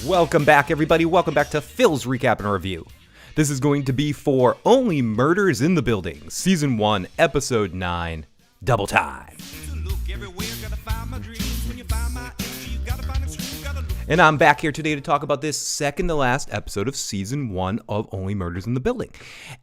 Welcome back, everybody. Welcome back to Phil's Recap and Review. This is going to be for Only Murders in the Building, Season 1, Episode 9, Double Time. And I'm back here today to talk about this second to last episode of Season 1 of Only Murders in the Building.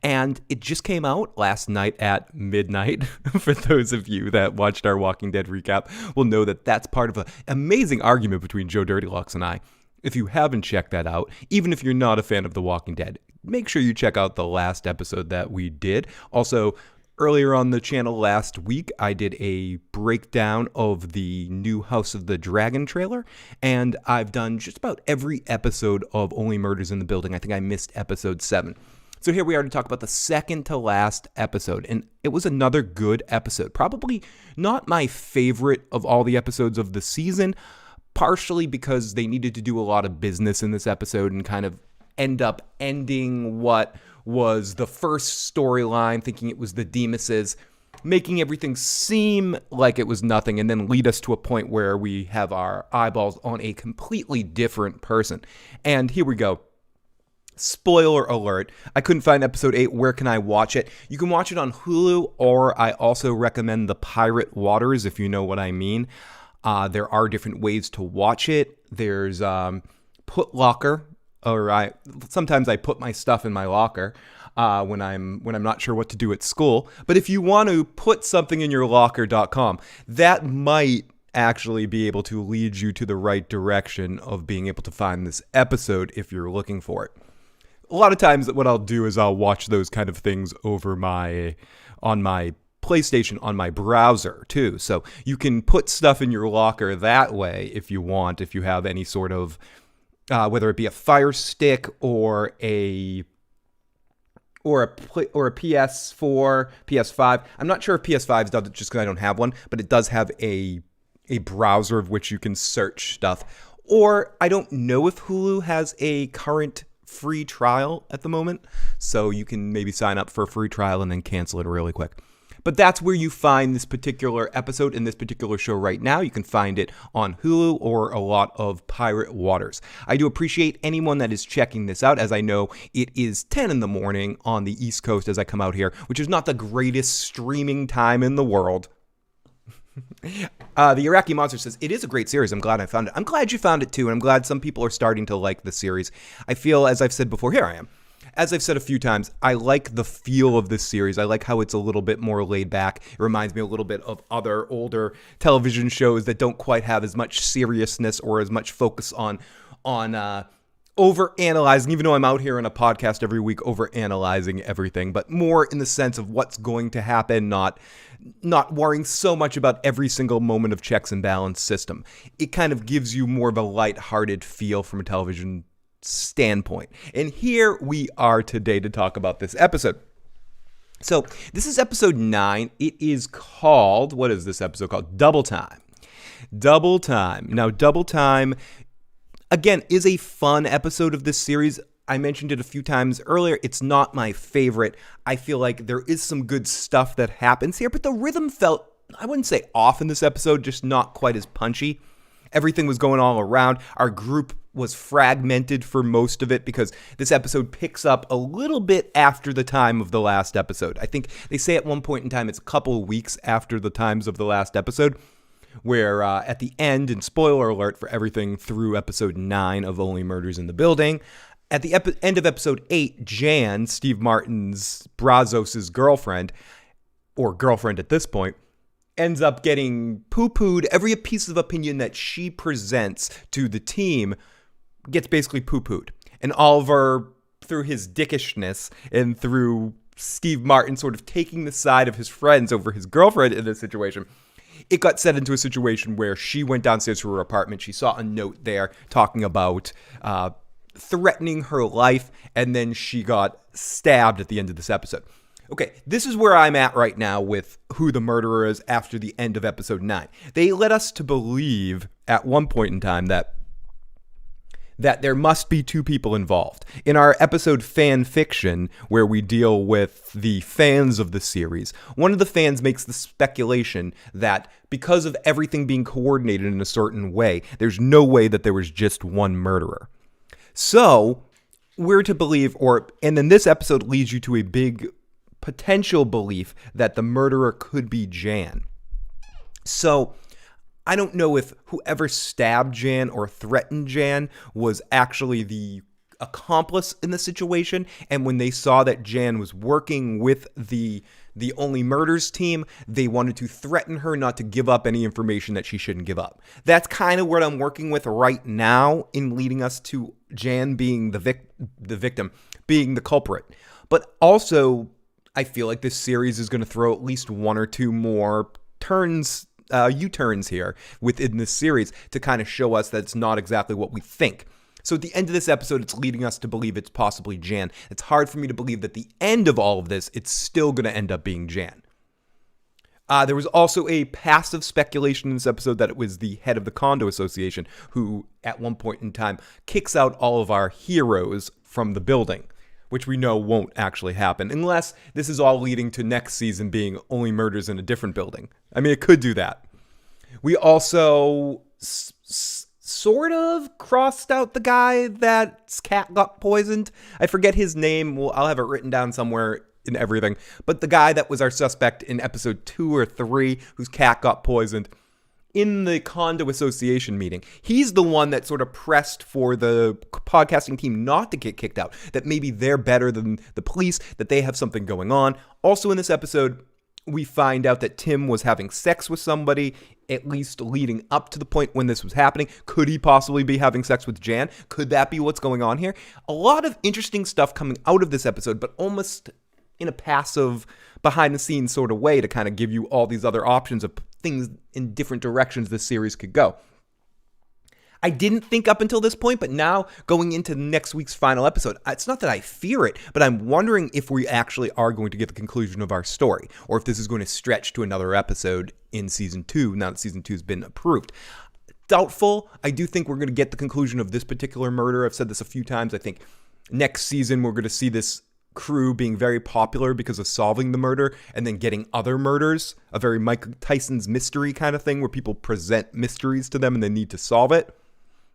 And it just came out last night at midnight. For those of you that watched our Walking Dead recap will know that that's part of an amazing argument between Joe Dirtylocks and I. If you haven't checked that out, even if you're not a fan of The Walking Dead, make sure you check out the last episode that we did. Also, earlier on the channel last week, I did a breakdown of the new House of the Dragon trailer, and I've done just about every episode of Only Murders in the Building. I think I missed episode 7. So here we are to talk about the second to last episode, and it was another good episode. Probably not my favorite of all the episodes of the season, partially because they needed to do a lot of business in this episode and kind of end up ending what was the first storyline, thinking it was the Demuses, making everything seem like it was nothing, and then lead us to a point where we have our eyeballs on a completely different person. And here we go. Spoiler alert, I couldn't find episode 8. Where can I watch it? You can watch it on Hulu, or I also recommend the Pirate Waters, if you know what I mean. There are different ways to watch it. There's Put Locker, or sometimes I put my stuff in my locker when I'm not sure what to do at school. But if you want to put something in your locker.com, that might actually be able to lead you to the right direction of being able to find this episode if you're looking for it. A lot of times what I'll do is I'll watch those kind of things over on my PlayStation on my browser too. So you can put stuff in your locker that way if you want, if you have any sort of whether it be a Fire Stick or a PS4, PS5. I'm not sure if PS5 does it just because I don't have one, but it does have a browser of which you can search stuff. Or I don't know if Hulu has a current free trial at the moment, so you can maybe sign up for a free trial and then cancel it really quick. But that's where you find this particular episode in this particular show right now. You can find it on Hulu or a lot of Pirate Waters. I do appreciate anyone that is checking this out, as I know it is 10 in the morning on the East Coast as I come out here, which is not the greatest streaming time in the world. The Iraqi Monster says, it is a great series. I'm glad I found it. I'm glad you found it too, and I'm glad some people are starting to like the series. I feel, as I've said before, here I am. As I've said a few times, I like the feel of this series. I like how it's a little bit more laid back. It reminds me a little bit of other older television shows that don't quite have as much seriousness or as much focus on over-analyzing, even though I'm out here in a podcast every week over-analyzing everything, but more in the sense of what's going to happen, not worrying so much about every single moment of checks and balance system. It kind of gives you more of a lighthearted feel from a television standpoint. And here we are today to talk about this episode. So this is episode 9. It is called, what is this episode called? Double Time. Double Time. Now, Double Time, again, is a fun episode of this series. I mentioned it a few times earlier. It's not my favorite. I feel like there is some good stuff that happens here, but the rhythm felt, I wouldn't say off in this episode, just not quite as punchy. Everything was going all around. Our group was fragmented for most of it because this episode picks up a little bit after the time of the last episode. I think they say at one point in time it's a couple of weeks after the times of the last episode, where at the end, and spoiler alert for everything through episode 9 of Only Murders in the Building, at the end of episode 8, Jan, Steve Martin's Brazos' girlfriend, or girlfriend at this point, ends up getting poo-pooed. Every piece of opinion that she presents to the team gets basically poo-pooed. And Oliver, through his dickishness and through Steve Martin sort of taking the side of his friends over his girlfriend in this situation, it got set into a situation where she went downstairs to her apartment. She saw a note there talking about threatening her life, and then she got stabbed at the end of this episode. Okay, this is where I'm at right now with who the murderer is after the end of episode 9. They led us to believe at one point in time that there must be 2 people involved. In our episode Fan Fiction, where we deal with the fans of the series, one of the fans makes the speculation that because of everything being coordinated in a certain way, there's no way that there was just one murderer. So we're to believe, and then this episode leads you to a big potential belief that the murderer could be Jan. So I don't know if whoever stabbed Jan or threatened Jan was actually the accomplice in the situation, and when they saw that Jan was working with the Only Murders team, they wanted to threaten her not to give up any information that she shouldn't give up. That's kind of what I'm working with right now in leading us to Jan being the victim, being the culprit. But also, I feel like this series is going to throw at least one or two more U-turns here within this series to kind of show us that it's not exactly what we think. So at the end of this episode, it's leading us to believe it's possibly Jan. It's hard for me to believe that at the end of all of this, it's still going to end up being Jan. There was also a passive speculation in this episode that it was the head of the condo association who, at one point in time, kicks out all of our heroes from the building, which we know won't actually happen, unless this is all leading to next season being Only Murders in a different building. I mean, it could do that. We also sort of crossed out the guy that's cat got poisoned. I forget his name. Well, I'll have it written down somewhere in everything. But the guy that was our suspect in episode 2 or 3, whose cat got poisoned in the condo association meeting. He's the one that sort of pressed for the podcasting team not to get kicked out, that maybe they're better than the police, that they have something going on. Also in this episode, we find out that Tim was having sex with somebody, at least leading up to the point when this was happening. Could he possibly be having sex with Jan? Could that be what's going on here? A lot of interesting stuff coming out of this episode, but almost in a passive, behind-the-scenes sort of way to kind of give you all these other options of things in different directions this series could go. I didn't think up until this point, but now going into next week's final episode, it's not that I fear it, but I'm wondering if we actually are going to get the conclusion of our story, or if this is going to stretch to another episode in season 2, now that season 2 has been approved. Doubtful. I do think we're going to get the conclusion of this particular murder. I've said this a few times. I think next season we're going to see this crew being very popular because of solving the murder and then getting other murders, a very Mike Tyson's Mystery kind of thing where people present mysteries to them and they need to solve it.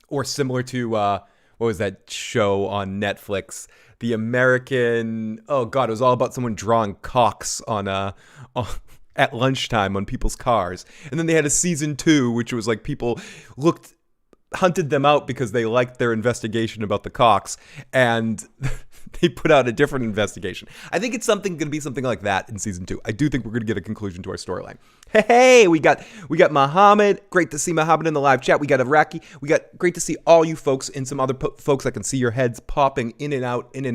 Or similar to, what was that show on Netflix? The American, oh God, it was all about someone drawing cocks on at lunchtime on people's cars. And then they had a season 2, which was like people hunted them out because they liked their investigation about the cocks, and they put out a different investigation. I think it's going to be something like that in season 2. I do think we're going to get a conclusion to our storyline. Hey, we got Muhammad. Great to see Muhammad in the live chat. We got Iraqi. Great to see all you folks and some other folks. I can see your heads popping in and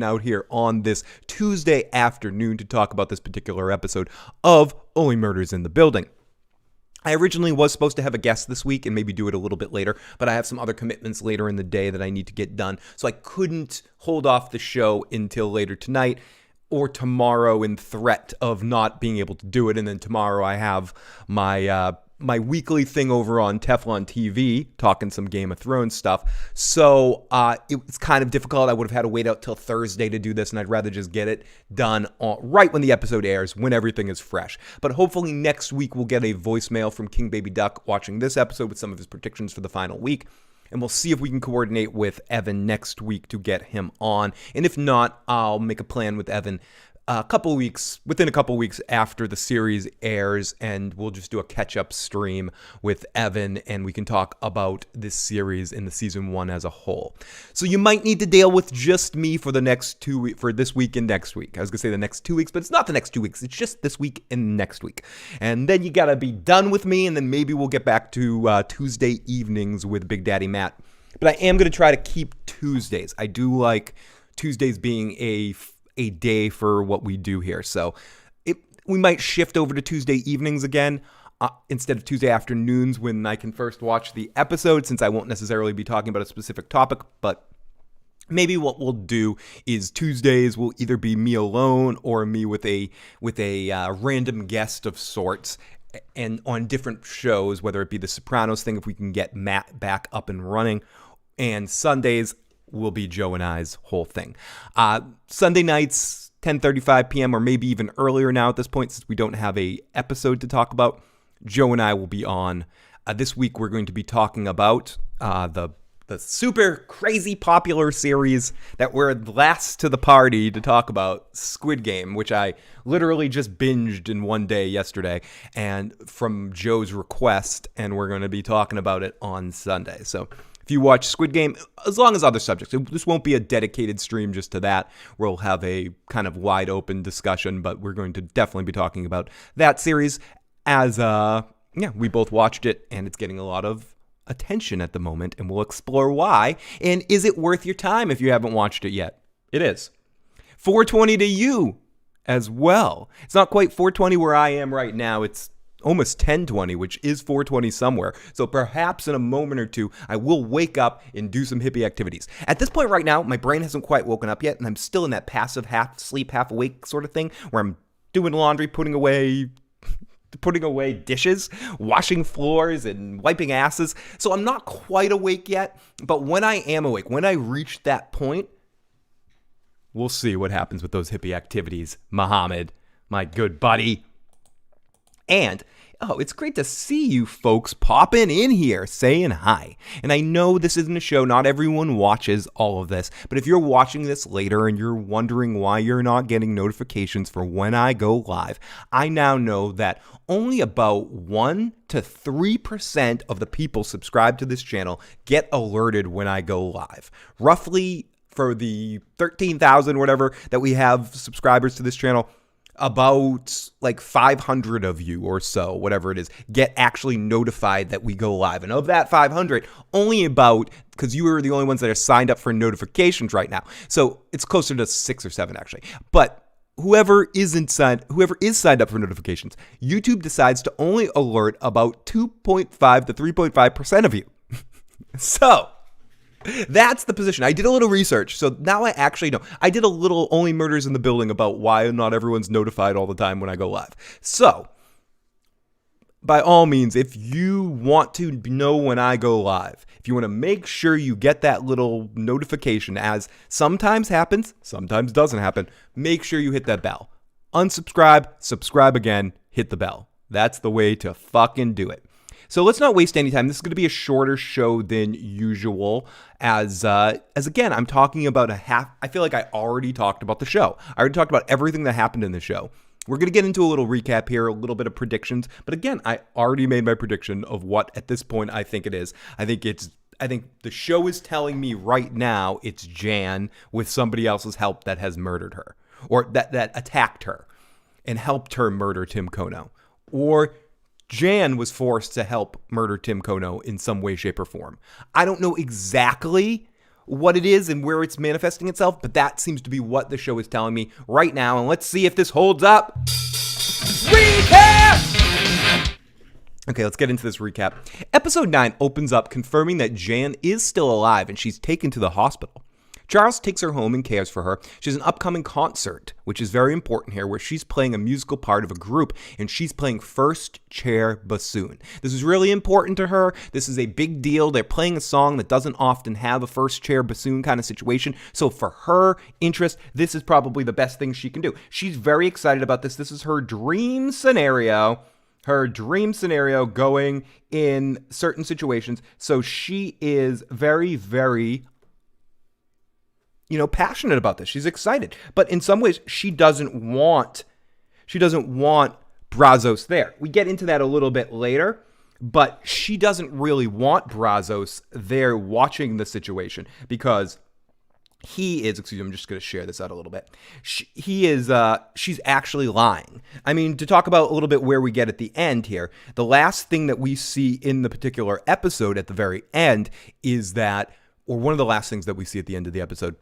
out here on this Tuesday afternoon to talk about this particular episode of Only Murders in the Building. I originally was supposed to have a guest this week and maybe do it a little bit later, but I have some other commitments later in the day that I need to get done, so I couldn't hold off the show until later tonight or tomorrow in threat of not being able to do it. And then tomorrow I have my weekly thing over on Teflon TV, talking some Game of Thrones stuff. So it's kind of difficult. I would have had to wait out till Thursday to do this, and I'd rather just get it done right when the episode airs, when everything is fresh. But hopefully next week we'll get a voicemail from King Baby Duck watching this episode with some of his predictions for the final week. And we'll see if we can coordinate with Evan next week to get him on. And if not, I'll make a plan with Evan within a couple weeks after the series airs, and we'll just do a catch-up stream with Evan, and we can talk about this series in the season 1 as a whole. So you might need to deal with just me for this week and next week. I was gonna say the next 2 weeks, but it's not the next 2 weeks. It's just this week and next week. And then you gotta be done with me, and then maybe we'll get back to Tuesday evenings with Big Daddy Matt. But I am gonna try to keep Tuesdays. I do like Tuesdays being a day for what we do here. So we might shift over to Tuesday evenings again instead of Tuesday afternoons when I can first watch the episode, since I won't necessarily be talking about a specific topic. But maybe what we'll do is Tuesdays will either be me alone or me with a random guest of sorts, and on different shows, whether it be the Sopranos thing, if we can get Matt back up and running, and Sundays will be Joe and I's whole thing. Sunday nights, 10:35 p.m. or maybe even earlier now at this point, since we don't have a episode to talk about. Joe and I will be on. This week we're going to be talking about the the super crazy popular series that we're last to the party to talk about, Squid Game, which I literally just binged in one day yesterday, and from Joe's request, and we're going to be talking about it on Sunday. So if you watch Squid Game, as long as other subjects, this won't be a dedicated stream just to that. We'll have a kind of wide open discussion, but we're going to definitely be talking about that series as, we both watched it, and it's getting a lot of attention at the moment, and we'll explore why. And is it worth your time if you haven't watched it yet? It is. 420 to you as well. It's not quite 420 where I am right now. It's almost 1020, which is 420 somewhere. So perhaps in a moment or two, I will wake up and do some hippie activities. At this point right now, my brain hasn't quite woken up yet, and I'm still in that passive half sleep, half awake sort of thing where I'm doing laundry, putting away dishes, washing floors, and wiping asses. So I'm not quite awake yet, but when I am awake, when I reach that point, we'll see what happens with those hippie activities, Muhammad, my good buddy. And it's great to see you folks popping in here, saying hi. And I know this isn't a show, not everyone watches all of this, but if you're watching this later and you're wondering why you're not getting notifications for when I go live, I now know that only about 1 to 3% of the people subscribed to this channel get alerted when I go live. Roughly, for the 13,000 whatever that we have subscribers to this channel, about like 500 of you or so, whatever it is, get actually notified that we go live. And of that 500, only about, because you are the only ones that are signed up for notifications right now. So it's closer to 6 or 7 actually. But whoever is signed up for notifications, YouTube decides to only alert about 2.5 to 3.5% of you. So that's the position. I did a little research, so now I actually know. I did a little Only Murders in the Building about why not everyone's notified all the time when I go live. So, by all means, if you want to know when I go live, if you want to make sure you get that little notification, as sometimes happens, sometimes doesn't happen, make sure you hit that bell. Unsubscribe, subscribe again, hit the bell. That's the way to fucking do it. So let's not waste any time. This is going to be a shorter show than usual, as again, I'm talking about I feel like I already talked about the show. I already talked about everything that happened in the show. We're going to get into a little recap here, a little bit of predictions. But again, I already made my prediction of what at this point I think it is. I think the show is telling me right now it's Jan with somebody else's help that has murdered her, or that attacked her and helped her murder Tim Kono, or Jan was forced to help murder Tim Kono in some way, shape, or form. I don't know exactly what it is and where it's manifesting itself, but that seems to be what the show is telling me right now. And let's see if this holds up. Recap! Okay, let's get into this recap. Episode 9 opens up confirming that Jan is still alive and she's taken to the hospital. Charles takes her home and cares for her. She has an upcoming concert, which is very important here, where she's playing a musical part of a group, and she's playing first chair bassoon. This is really important to her. This is a big deal. They're playing a song that doesn't often have a first chair bassoon kind of situation. So for her interest, this is probably the best thing she can do. She's very excited about this. This is her dream scenario. Her dream scenario going in certain situations. So she is very, very passionate about this. She's excited. But in some ways, she doesn't want Brazos there. We get into that a little bit later, but she doesn't really want Brazos there watching the situation because he is, I'm just going to share this out a little bit. She's actually lying. I mean, to talk about a little bit where we get at the end here, the last thing that we see in the particular episode at the very end is that, or one of the last things that we see at the end of the episode,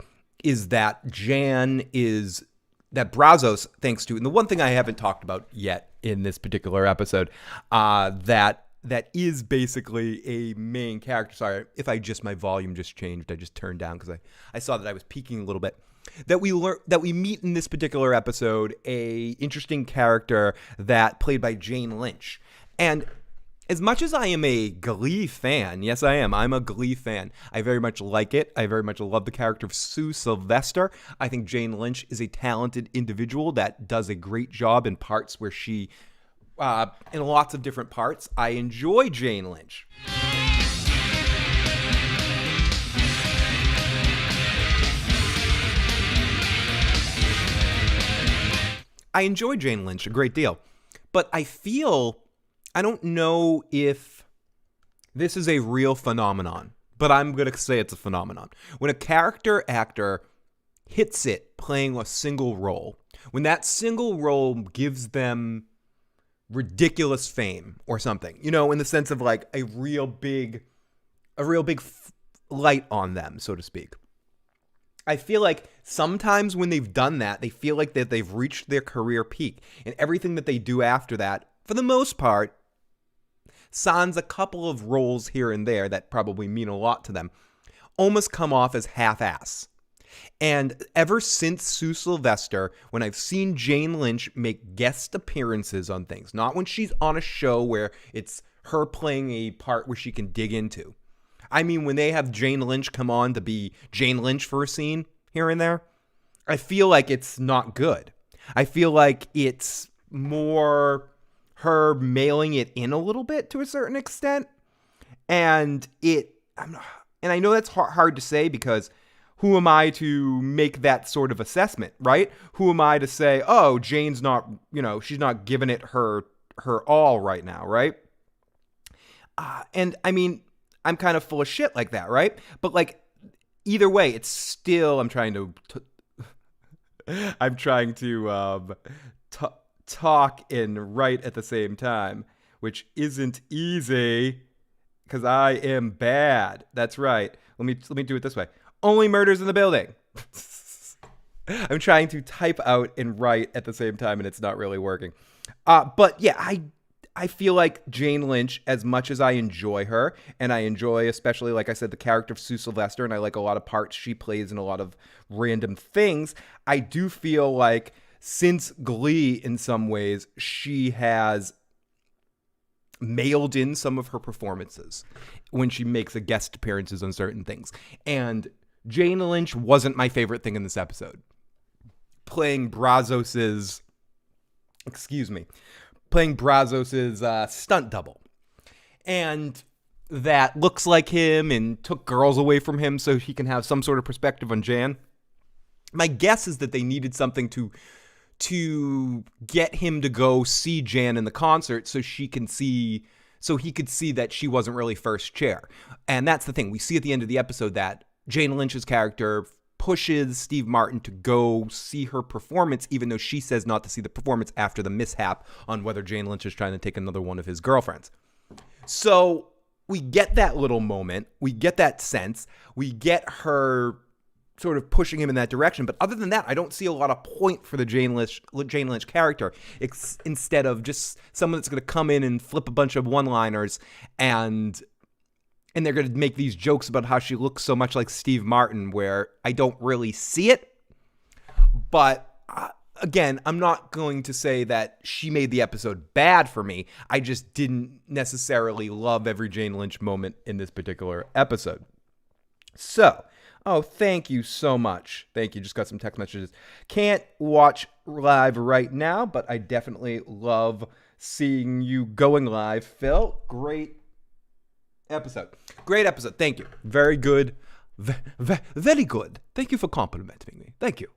is that that Brazos, thanks to, and the one thing I haven't talked about yet in this particular episode, that is basically a main character. Sorry, my volume just changed. I just turned down because I saw that I was peaking a little bit. That we meet in this particular episode a interesting character that played by Jane Lynch. And as much as I am a Glee fan, yes I am, I'm a Glee fan. I very much like it. I very much love the character of Sue Sylvester. I think Jane Lynch is a talented individual that does a great job in parts where she, in lots of different parts. I enjoy Jane Lynch. I enjoy Jane Lynch a great deal, but I don't know if this is a real phenomenon, but I'm going to say it's a phenomenon. When a character actor hits it playing a single role, when that single role gives them ridiculous fame or something, in the sense of like a real big light on them, so to speak. I feel like sometimes when they've done that, they feel like that they've reached their career peak, and everything that they do after that, for the most part, sans a couple of roles here and there that probably mean a lot to them, almost come off as half-ass. And ever since Sue Sylvester, when I've seen Jane Lynch make guest appearances on things, not when she's on a show where it's her playing a part where she can dig into. I mean, when they have Jane Lynch come on to be Jane Lynch for a scene here and there, I feel like it's not good. I feel like it's more her mailing it in a little bit to a certain extent. And I know that's hard to say, because who am I to make that sort of assessment, right? Who am I to say, oh, Jane's not, she's not giving it her all right now, right? And I mean, I'm kind of full of shit like that, right? But like, either way, it's still, I'm trying to talk and write at the same time, which isn't easy because I am bad. That's right. Let me do it this way. Only murders in the building. I'm trying to type out and write at the same time, and it's not really working. But yeah, I feel like Jane Lynch, as much as I enjoy her, and I enjoy, especially, like I said, the character of Sue Sylvester, and I like a lot of parts she plays in a lot of random things, I do feel like since Glee, in some ways, she has mailed in some of her performances when she makes a guest appearances on certain things. And Jane Lynch wasn't my favorite thing in this episode. Playing Brazos's stunt double. And that looks like him and took girls away from him so he can have some sort of perspective on Jan. My guess is that they needed something to get him to go see Jan in the concert so he could see that she wasn't really first chair. And that's the thing. We see at the end of the episode that Jane Lynch's character pushes Steve Martin to go see her performance, even though she says not to see the performance after the mishap on whether Jane Lynch is trying to take another one of his girlfriends. So we get that little moment. We get that sense. We get her sort of pushing him in that direction. But other than that, I don't see a lot of point for the Jane Lynch character, instead of just someone that's going to come in and flip a bunch of one-liners and they're going to make these jokes about how she looks so much like Steve Martin, where I don't really see it. But again, I'm not going to say that she made the episode bad for me. I just didn't necessarily love every Jane Lynch moment in this particular episode. So, thank you so much. Thank you. Just got some text messages. Can't watch live right now, but I definitely love seeing you going live, Phil. Great episode. Thank you. Very good. Very good. Thank you for complimenting me. Thank you.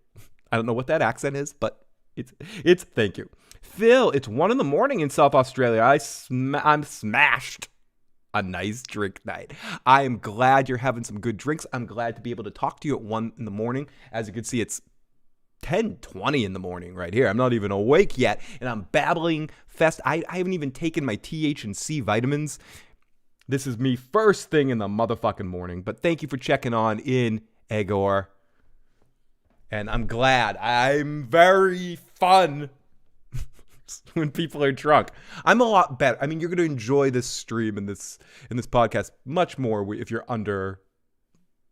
I don't know what that accent is, but it's thank you. Phil, it's 1 a.m. in South Australia. I'm smashed. A nice drink night. I am glad you're having some good drinks. I'm glad to be able to talk to you at 1 a.m. As you can see, it's 10:20 in the morning right here. I'm not even awake yet, and I'm babbling fest. I haven't even taken my TH&C vitamins. This is me first thing in the motherfucking morning. But thank you for checking on in, Egor. And I'm glad. I'm very fun when people are drunk. I'm a lot better. I mean, you're going to enjoy this stream and this podcast much more if you're under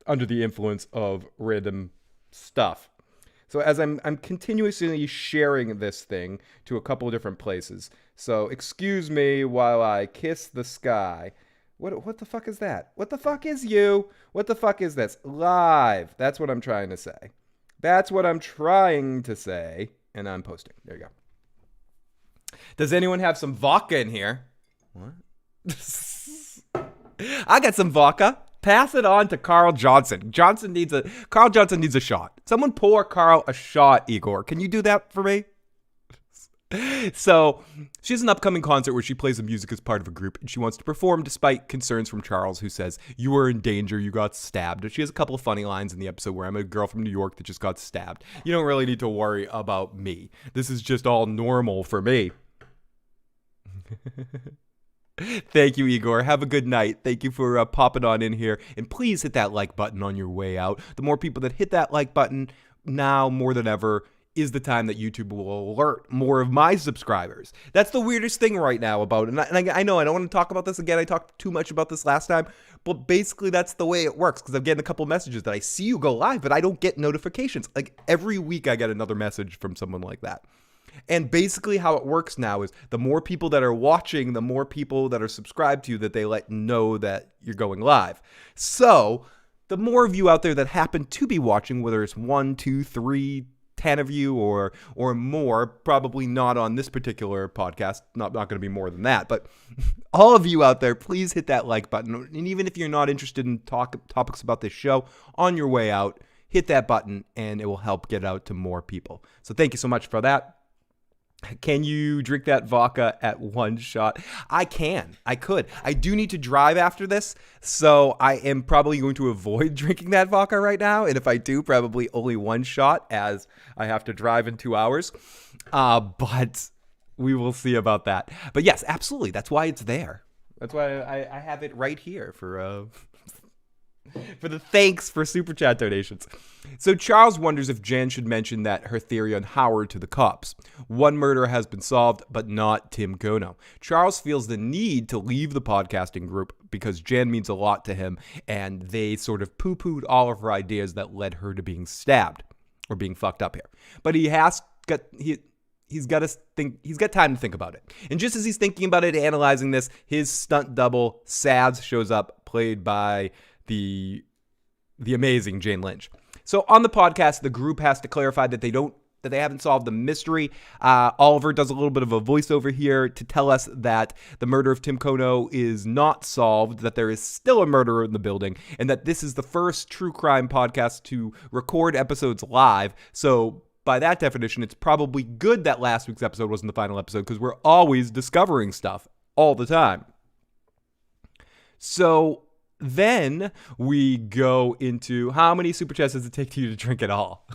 the influence of random stuff. So as I'm continuously sharing this thing to a couple of different places. So excuse me while I kiss the sky. What the fuck is that? What the fuck is you? What the fuck is this? Live. That's what I'm trying to say. And I'm posting. There you go. Does anyone have some vodka in here? What? I got some vodka. Pass it on to Carl Johnson. Carl Johnson needs a shot. Someone pour Carl a shot, Igor. Can you do that for me? So she has an upcoming concert where she plays the music as part of a group, and she wants to perform despite concerns from Charles, who says, "You are in danger, you got stabbed." She has a couple of funny lines in the episode where I'm a girl from New York that just got stabbed. You don't really need to worry about me. This is just all normal for me. Thank you, Igor. Have a good night. Thank you for popping on in here. And please hit that like button on your way out. The more people that hit that like button now more than ever is the time that YouTube will alert more of my subscribers. That's the weirdest thing right now about it. And I know I don't want to talk about this again. I talked too much about this last time. But basically, that's the way it works, because I'm getting a couple messages that I see you go live, but I don't get notifications. Like every week I get another message from someone like that. And basically how it works now is the more people that are watching, the more people that are subscribed to you that they let know that you're going live. So the more of you out there that happen to be watching, whether it's 1, 2, 3, 10 of you or more, probably not on this particular podcast, not going to be more than that, but all of you out there, please hit that like button. And even if you're not interested in topics about this show, on your way out, hit that button and it will help get out to more people. So thank you so much for that. Can you drink that vodka at one shot? I can. I could. I do need to drive after this, so I am probably going to avoid drinking that vodka right now. And if I do, probably only one shot, as I have to drive in 2 hours. But we will see about that. But yes, absolutely. That's why it's there. That's why I have it right here for the thanks for Super Chat donations. So Charles wonders if Jen should mention that her theory on Howard to the cops. One murder has been solved, but not Tim Kono. Charles feels the need to leave the podcasting group because Jen means a lot to him, and they sort of poo-pooed all of her ideas that led her to being stabbed or being fucked up here. But he's got time to think about it. And just as he's thinking about it, analyzing this, his stunt double, Sads, shows up, played by the amazing Jane Lynch. So on the podcast, the group has to clarify that they haven't solved the mystery. Oliver does a little bit of a voiceover here to tell us that the murder of Tim Kono is not solved, that there is still a murderer in the building, and that this is the first true crime podcast to record episodes live. So by that definition, it's probably good that last week's episode wasn't the final episode, because we're always discovering stuff all the time. So then we go into how many super chats does it take you to drink it all?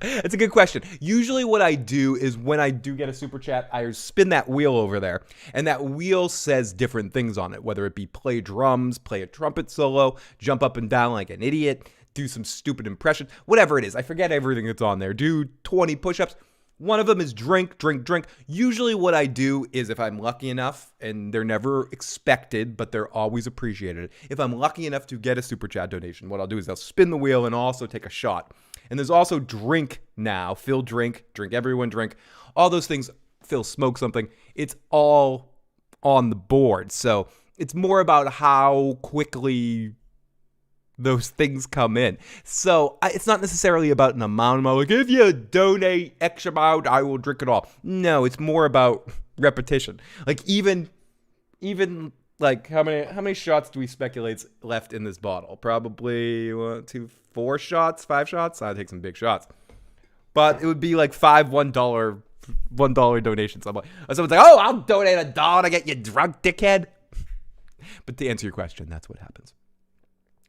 It's a good question. Usually what I do is when I do get a super chat, I spin that wheel over there, and that wheel says different things on it, whether it be play drums, play a trumpet solo, jump up and down like an idiot, do some stupid impression, whatever it is. I forget everything that's on there. Do 20 push-ups. One of them is drink, drink, drink. Usually what I do is, if I'm lucky enough, and they're never expected, but they're always appreciated. If I'm lucky enough to get a super chat donation, what I'll do is I'll spin the wheel and also take a shot. And there's also drink now. Phil, drink, everyone drink. All those things, Phil, smoke something. It's all on the board. So it's more about how quickly those things come in. So it's not necessarily about an amount. I'm like, if you donate X amount, I will drink it all. No, it's more about repetition. Like even like how many shots do we speculate left in this bottle? Probably 1, 2, 4 shots, 5 shots. I'll take some big shots. But it would be like 5 $1 donations. I'm like, someone's like, oh, I'll donate $1 to get you drunk, dickhead. But to answer your question, that's what happens.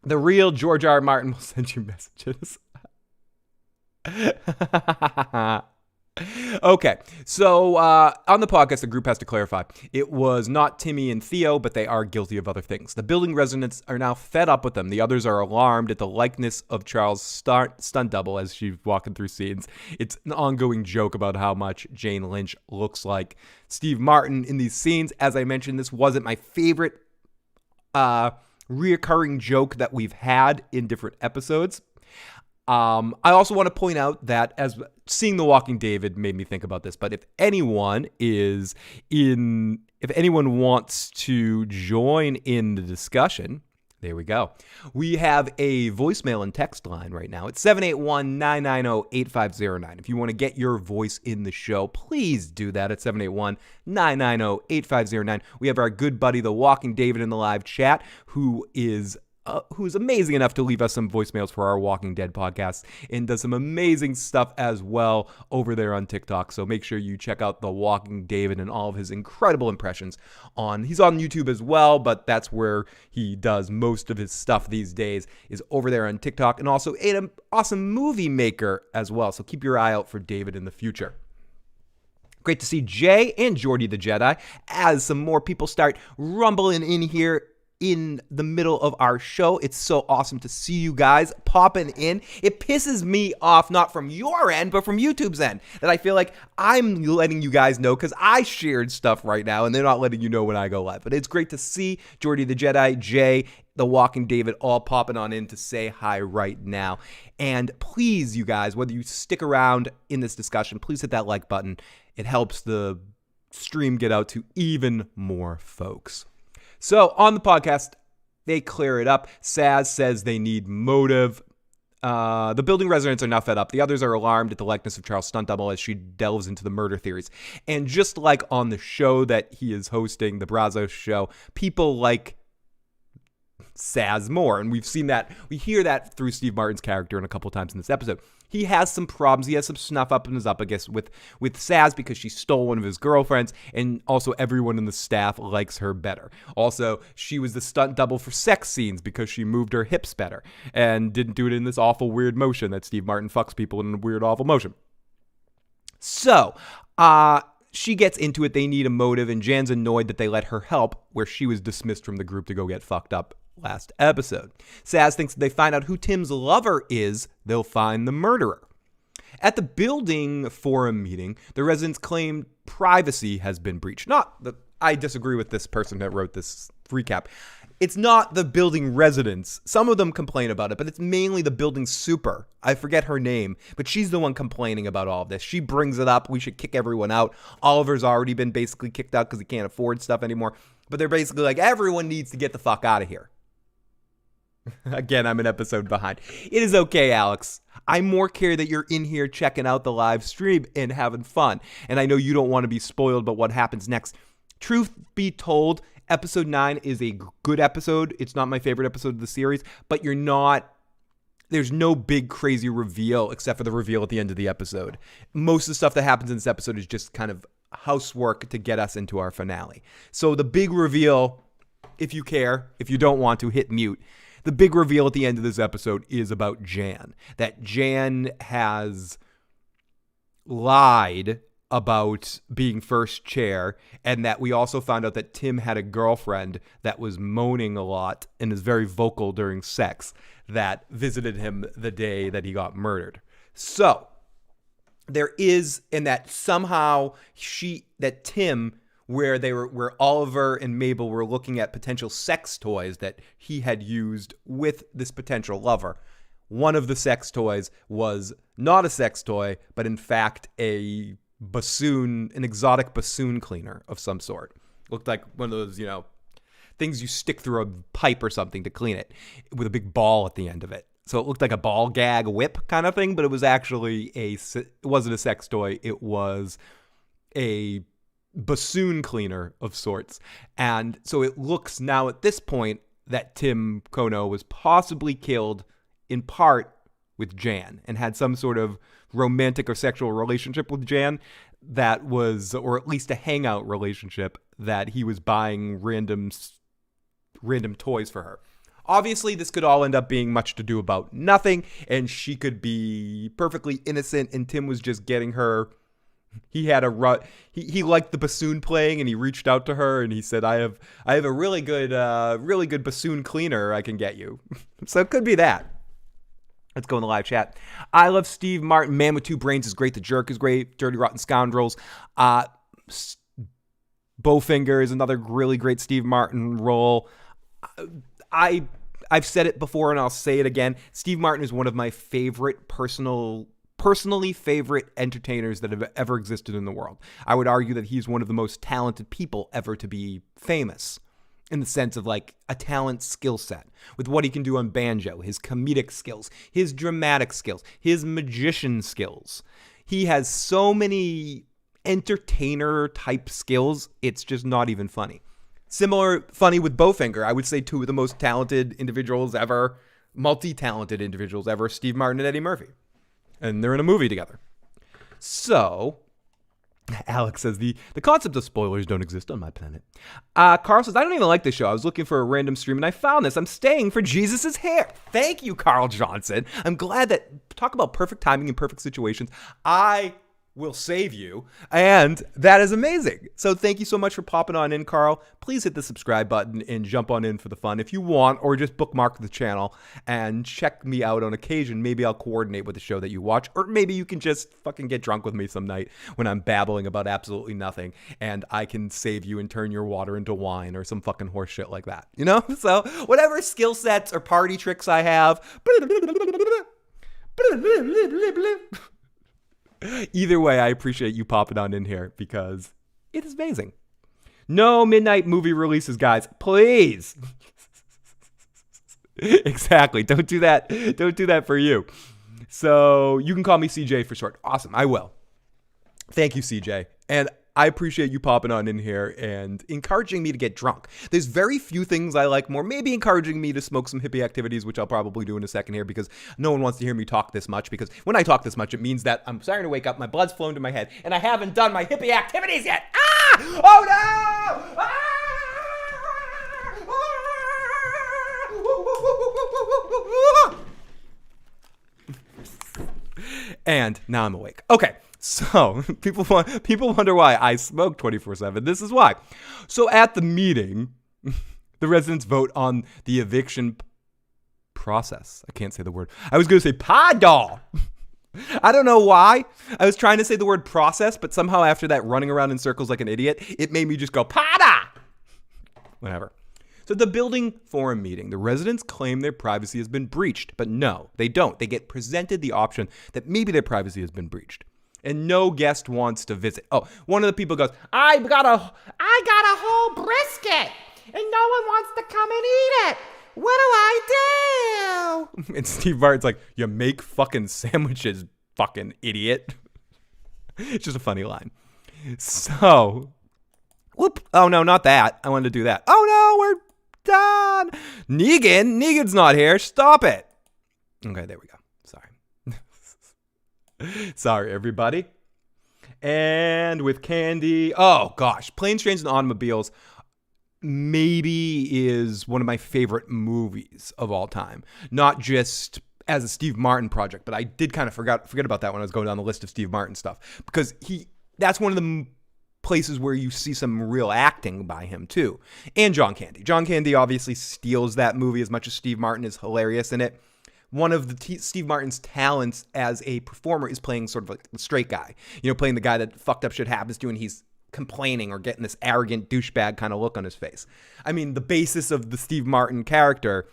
The real George R. R. Martin will send you messages. Okay, so on the podcast, the group has to clarify. It was not Timmy and Theo, but they are guilty of other things. The building residents are now fed up with them. The others are alarmed at the likeness of Charles' stunt double as she's walking through scenes. It's an ongoing joke about how much Jane Lynch looks like Steve Martin in these scenes. As I mentioned, this wasn't my favorite reoccurring joke that we've had in different episodes. I also want to point out that as seeing The Walking David made me think about this, but if anyone wants to join in the discussion, there we go. We have a voicemail and text line right now. It's 781-990-8509. If you want to get your voice in the show, please do that at 781-990-8509. We have our good buddy, The Walking David, in the live chat, who is who's amazing enough to leave us some voicemails for our Walking Dead podcast and does some amazing stuff as well over there on TikTok. So make sure you check out The Walking David and all of his incredible impressions he's on YouTube as well, but that's where he does most of his stuff these days, is over there on TikTok, and also an awesome movie maker as well. So keep your eye out for David in the future. Great to see Jay and Jordy the Jedi as some more people start rumbling in here in the middle of our show. It's so awesome to see you guys popping in. It pisses me off, not from your end, but from YouTube's end, that I feel like I'm letting you guys know because I shared stuff right now and they're not letting you know when I go live. But it's great to see Jordy the Jedi, Jay, The Walking David all popping on in to say hi right now. And please, you guys, whether you stick around in this discussion, please hit that like button. It helps the stream get out to even more folks. So on the podcast, they clear it up. Saz says they need motive. The building residents are now fed up. The others are alarmed at the likeness of Charles' stunt double as she delves into the murder theories. And just like on the show that he is hosting, the Brazos show, people like Saz more. And we've seen that. We hear that through Steve Martin's character and a couple times in this episode. He has some problems. He has some snuff up in his up, I guess, with Saz because she stole one of his girlfriends, and also everyone in the staff likes her better. Also, she was the stunt double for sex scenes because she moved her hips better and didn't do it in this awful weird motion that Steve Martin fucks people in a weird awful motion. So, she gets into it. They need a motive, and Jan's annoyed that they let her help where she was dismissed from the group to go get fucked up last episode. Saz thinks if they find out who Tim's lover is, they'll find the murderer. At the building forum meeting, the residents claim privacy has been breached. I disagree with this person that wrote this recap. It's not the building residents. Some of them complain about it, but it's mainly the building super. I forget her name, but she's the one complaining about all of this. She brings it up. We should kick everyone out. Oliver's already been basically kicked out because he can't afford stuff anymore. But they're basically like, everyone needs to get the fuck out of here. Again, I'm an episode behind. It is okay, Alex. I more care that you're in here checking out the live stream and having fun. And I know you don't want to be spoiled about what happens next. Truth be told, episode 9 is a good episode. It's not my favorite episode of the series, but there's no big crazy reveal except for the reveal at the end of the episode. Most of the stuff that happens in this episode is just kind of housework to get us into our finale. So the big reveal, if you care, if you don't want to, hit mute. The big reveal at the end of this episode is about Jan. That Jan has lied about being first chair, and that we also found out that Tim had a girlfriend that was moaning a lot and is very vocal during sex that visited him the day that he got murdered. So there is, and that somehow Tim, where Oliver and Mabel were looking at potential sex toys that he had used with this potential lover. One of the sex toys was not a sex toy, but in fact an exotic bassoon cleaner of some sort. Looked like one of those, things you stick through a pipe or something to clean it, with a big ball at the end of it. So it looked like a ball gag whip kind of thing, but it was actually it wasn't a sex toy. It was a bassoon cleaner of sorts. And so it looks now at this point that Tim Kono was possibly killed in part with Jan and had some sort of romantic or sexual relationship with Jan that was, or at least a hangout relationship, that he was buying random toys for her. Obviously, this could all end up being much to do about nothing, and she could be perfectly innocent, and Tim was just getting her. He had he liked the bassoon playing, and he reached out to her and he said, I have a really good bassoon cleaner I can get you. So it could be that. Let's go in the live chat. I love Steve Martin. Man with Two Brains is great. The Jerk is great. Dirty Rotten Scoundrels. Bowfinger is another really great Steve Martin role. I've said it before and I'll say it again. Steve Martin is one of my favorite personally favorite entertainers that have ever existed in the world. I would argue that he's one of the most talented people ever to be famous, in the sense of like a talent skill set with what he can do on banjo, his comedic skills, his dramatic skills, his magician skills. He has so many entertainer type skills. It's just not even funny. Similar, funny with Bowfinger. I would say two of the most talented individuals ever, multi-talented individuals ever, Steve Martin and Eddie Murphy. And they're in a movie together. So, Alex says, the concept of spoilers don't exist on my planet. Carl says, I don't even like this show. I was looking for a random stream and I found this. I'm staying for Jesus's hair. Thank you, Carl Johnson. I'm glad that, talk about perfect timing and perfect situations. I will save you. And that is amazing. So thank you so much for popping on in, Carl. Please hit the subscribe button and jump on in for the fun if you want, or just bookmark the channel and check me out on occasion. Maybe I'll coordinate with the show that you watch, or maybe you can just fucking get drunk with me some night when I'm babbling about absolutely nothing and I can save you and turn your water into wine or some fucking horse shit like that. You know? So whatever skill sets or party tricks I have. Either way, I appreciate you popping on in here because it is amazing. No midnight movie releases, guys. Please. Exactly. Don't do that. Don't do that for you. So you can call me CJ for short. Awesome. I will. Thank you, CJ. And I appreciate you popping on in here and encouraging me to get drunk. There's very few things I like more. Maybe encouraging me to smoke some hippie activities, which I'll probably do in a second here because no one wants to hear me talk this much. Because when I talk this much, it means that I'm starting to wake up, my blood's flowing to my head, and I haven't done my hippie activities yet. Ah! Oh no! Ah! And now I'm awake. Okay. So, people wonder why I smoke 24/7. This is why. So, at the meeting, the residents vote on the eviction process. I can't say the word. I was going to say PADAW. I don't know why. I was trying to say the word process, but somehow after that running around in circles like an idiot, it made me just go, PADA! Whatever. So, the building forum meeting, the residents claim their privacy has been breached, but no, they don't. They get presented the option that maybe their privacy has been breached. And no guest wants to visit. Oh, one of the people goes, I got a whole brisket, and no one wants to come and eat it. What do I do? And Steve Martin's like, you make fucking sandwiches, fucking idiot. It's just a funny line. So, whoop. Oh, no, not that. I wanted to do that. Oh, no, we're done. Negan's not here. Stop it. Okay, there we go. Sorry. Sorry, everybody. And with Candy, oh gosh, Planes, Trains, and Automobiles maybe is one of my favorite movies of all time. Not just as a Steve Martin project, but I did kind of forget about that when I was going down the list of Steve Martin stuff, because that's one of the places where you see some real acting by him too. And John Candy. John Candy obviously steals that movie as much as Steve Martin is hilarious in it. One of the Steve Martin's talents as a performer is playing sort of like the straight guy. You know, playing the guy that fucked up shit happens to and he's complaining or getting this arrogant douchebag kind of look on his face. I mean, the basis of the Steve Martin character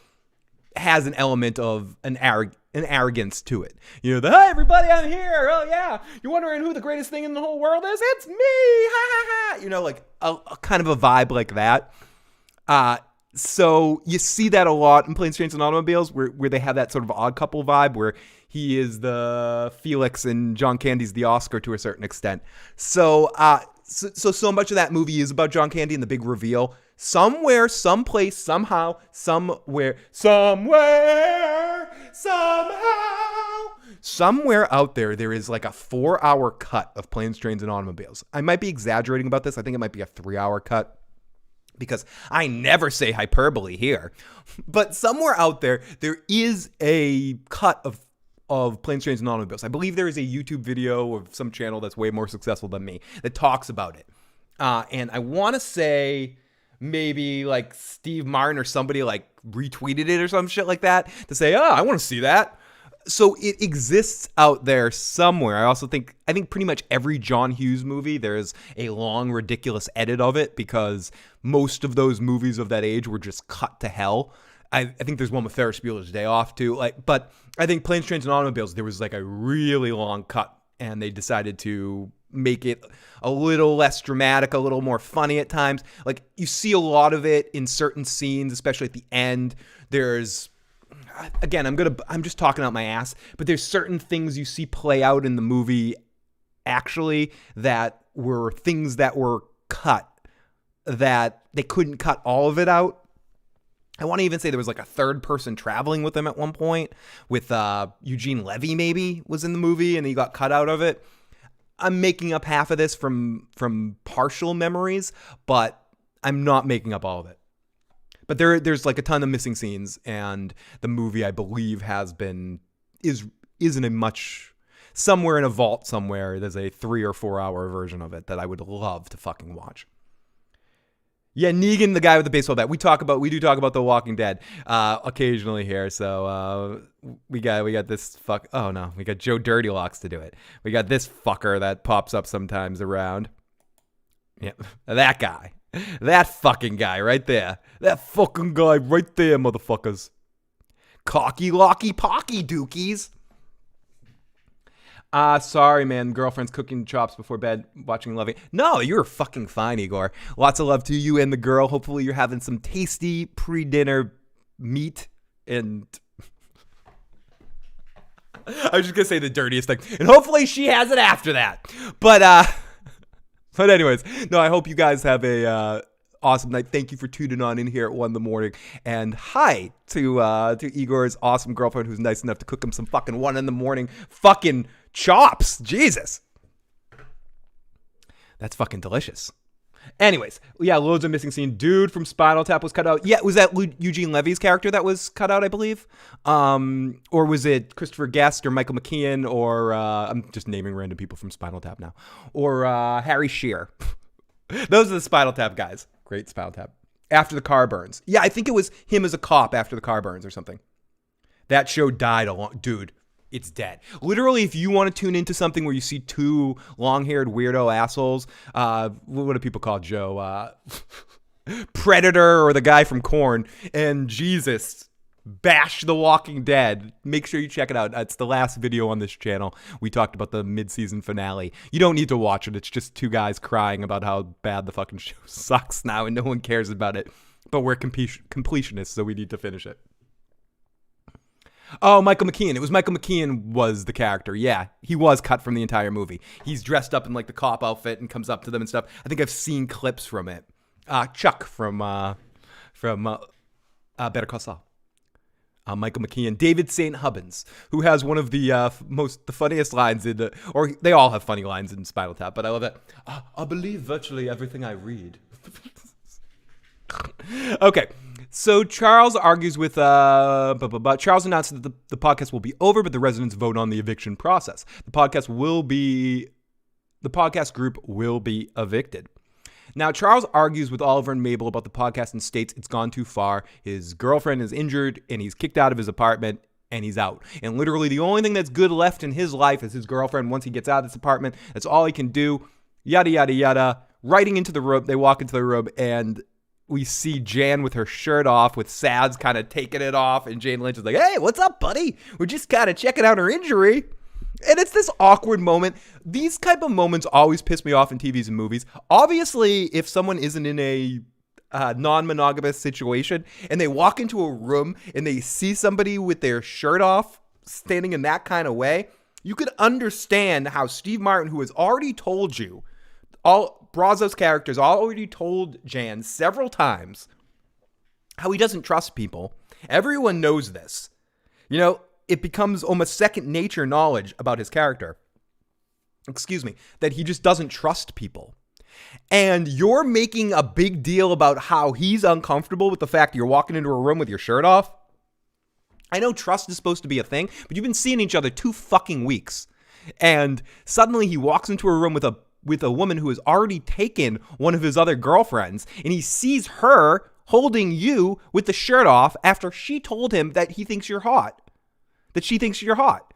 has an element of an arrogance to it. You know, hey, everybody, I'm here. Oh, yeah. You're wondering who the greatest thing in the whole world is? It's me. Ha, ha, ha. You know, like a kind of a vibe like that. So you see that a lot in Planes, Trains, and Automobiles where they have that sort of odd couple vibe where he is the Felix and John Candy's the Oscar to a certain extent. So much of that movie is about John Candy and the big reveal. Somewhere, someplace, somehow, somewhere out there is like a 4-hour cut of Planes, Trains, and Automobiles. I might be exaggerating about this. I think it might be a 3-hour cut, because I never say hyperbole here. But somewhere out there is a cut of Planes, Trains, and Automobiles. I believe there is a YouTube video of some channel that's way more successful than me that talks about it. And I want to say maybe like Steve Martin or somebody like retweeted it or some shit like that to say, oh, I want to see that. So it exists out there somewhere. I think pretty much every John Hughes movie, there's a long, ridiculous edit of it because most of those movies of that age were just cut to hell. I think there's one with Ferris Bueller's Day Off too. But I think Planes, Trains, and Automobiles, there was like a really long cut, and they decided to make it a little less dramatic, a little more funny at times. Like you see a lot of it in certain scenes, especially at the end. There's, again, I'm just talking out my ass, but there's certain things you see play out in the movie actually that were things that were cut that they couldn't cut all of it out. I want to even say there was like a third person traveling with them at one point with Eugene Levy maybe was in the movie and he got cut out of it. I'm making up half of this from partial memories, but I'm not making up all of it. But there's like a ton of missing scenes, and the movie, I believe, is in a much, somewhere in a vault somewhere. There's a 3 or 4 hour version of it that I would love to fucking watch. Yeah, Negan, the guy with the baseball bat. We do talk about The Walking Dead occasionally here. So we got this fuck. Oh no, we got Joe Dirtylocks to do it. We got this fucker that pops up sometimes around. Yeah, that guy, that fucking guy right there. That fucking guy right there, motherfuckers. Cocky, locky, pocky, dookies. Sorry, man. Girlfriend's cooking chops before bed, watching Loving. No, you're fucking fine, Igor. Lots of love to you and the girl. Hopefully you're having some tasty pre-dinner meat and... I was just going to say the dirtiest thing. And hopefully she has it after that. But anyways, no, I hope you guys have a awesome night. Thank you for tuning on in here at 1 in the morning. And hi to Igor's awesome girlfriend who's nice enough to cook him some fucking 1 in the morning fucking chops. Jesus. That's fucking delicious. Anyways, yeah, loads of missing scene. Dude from Spinal Tap was cut out. Yeah, was that Eugene Levy's character that was cut out, I believe? Or was it Christopher Guest or Michael McKean or I'm just naming random people from Spinal Tap now. Or Harry Shearer. Those are the Spinal Tap guys. Great Spinal Tap. After the car burns. Yeah, I think it was him as a cop after the car burns or something. That show died dude. It's dead. Literally, if you want to tune into something where you see 2 long-haired weirdo assholes, what do people call Joe? Predator or the guy from Korn, and Jesus, bash The Walking Dead. Make sure you check it out. It's the last video on this channel. We talked about the mid-season finale. You don't need to watch it. It's just 2 guys crying about how bad the fucking show sucks now, and no one cares about it. But we're completionists, so we need to finish it. Oh, Michael McKean. It was Michael McKean was the character. Yeah, he was cut from the entire movie. He's dressed up in like the cop outfit and comes up to them and stuff. I think I've seen clips from it. Chuck from Better Call Saul. Michael McKean. David St. Hubbins, who has one of the the funniest lines in or they all have funny lines in Spinal Tap, but I love that. I believe virtually everything I read. Okay. So Charles argues with Charles announced that the podcast will be over, but the residents vote on the eviction process. The podcast group will be evicted. Now, Charles argues with Oliver and Mabel about the podcast and states it's gone too far. His girlfriend is injured and he's kicked out of his apartment and he's out. And literally the only thing that's good left in his life is his girlfriend once he gets out of this apartment. That's all he can do. Yada, yada, yada. Riding into the room, they walk into the room and we see Jan with her shirt off, with Sads kind of taking it off, and Jane Lynch is like, hey, what's up, buddy? We're just kind of checking out her injury. And it's this awkward moment. These type of moments always piss me off in TVs and movies. Obviously, if someone isn't in a non-monogamous situation, and they walk into a room, and they see somebody with their shirt off, standing in that kind of way, you could understand how Steve Martin, who has already told you, Brazo's characters already told Jan several times how he doesn't trust people. Everyone knows this. You know, it becomes almost second nature knowledge about his character. That he just doesn't trust people. And you're making a big deal about how he's uncomfortable with the fact that you're walking into a room with your shirt off. I know trust is supposed to be a thing, but you've been seeing each other 2 fucking weeks. And suddenly he walks into a room with a woman who has already taken one of his other girlfriends, and he sees her holding you with the shirt off after she told him that he thinks you're hot. That she thinks you're hot.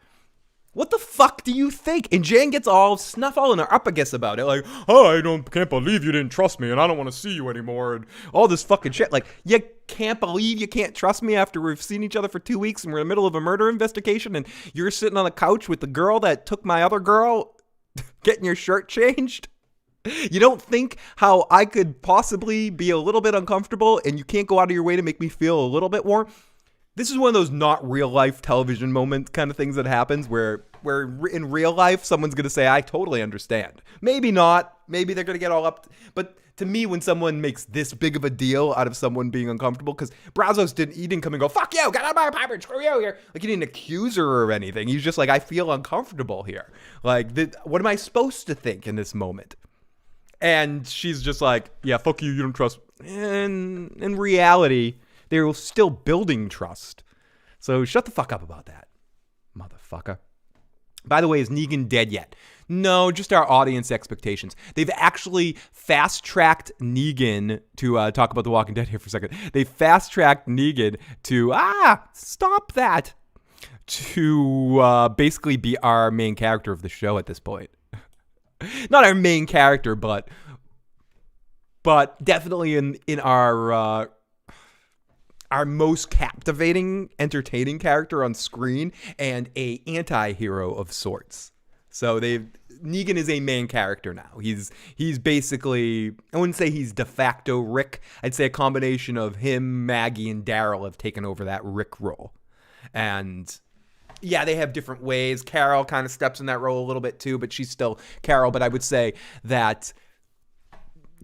What the fuck do you think? And Jan gets all snuff all in her upperguess about it. Like, oh, can't believe you didn't trust me, and I don't want to see you anymore, and all this fucking shit. Like, you can't believe you can't trust me after we've seen each other for 2 weeks and we're in the middle of a murder investigation, and you're sitting on the couch with the girl that took my other girl getting your shirt changed? You don't think how I could possibly be a little bit uncomfortable and you can't go out of your way to make me feel a little bit warm? This is one of those not real life television moment kind of things that happens where in real life, someone's going to say, I totally understand. Maybe not. Maybe they're going to get all up. But to me, when someone makes this big of a deal out of someone being uncomfortable, because Brazos didn't come and go, fuck you, get out of my apartment, screw you here. Like, he didn't accuse her or anything. He's just like, I feel uncomfortable here. Like, what am I supposed to think in this moment? And she's just like, yeah, fuck you, you don't trust. And in reality, they're still building trust. So shut the fuck up about that, motherfucker. By the way, is Negan dead yet? No, just our audience expectations. They've actually fast-tracked Negan to talk about The Walking Dead here for a second. They fast-tracked Negan to, stop that, to basically be our main character of the show at this point. Not our main character, but definitely in our most captivating, entertaining character on screen and a anti-hero of sorts. So Negan is a main character now. He's basically, I wouldn't say he's de facto Rick. I'd say a combination of him, Maggie, and Daryl have taken over that Rick role. And yeah, they have different ways. Carol kind of steps in that role a little bit too, but she's still Carol. But I would say that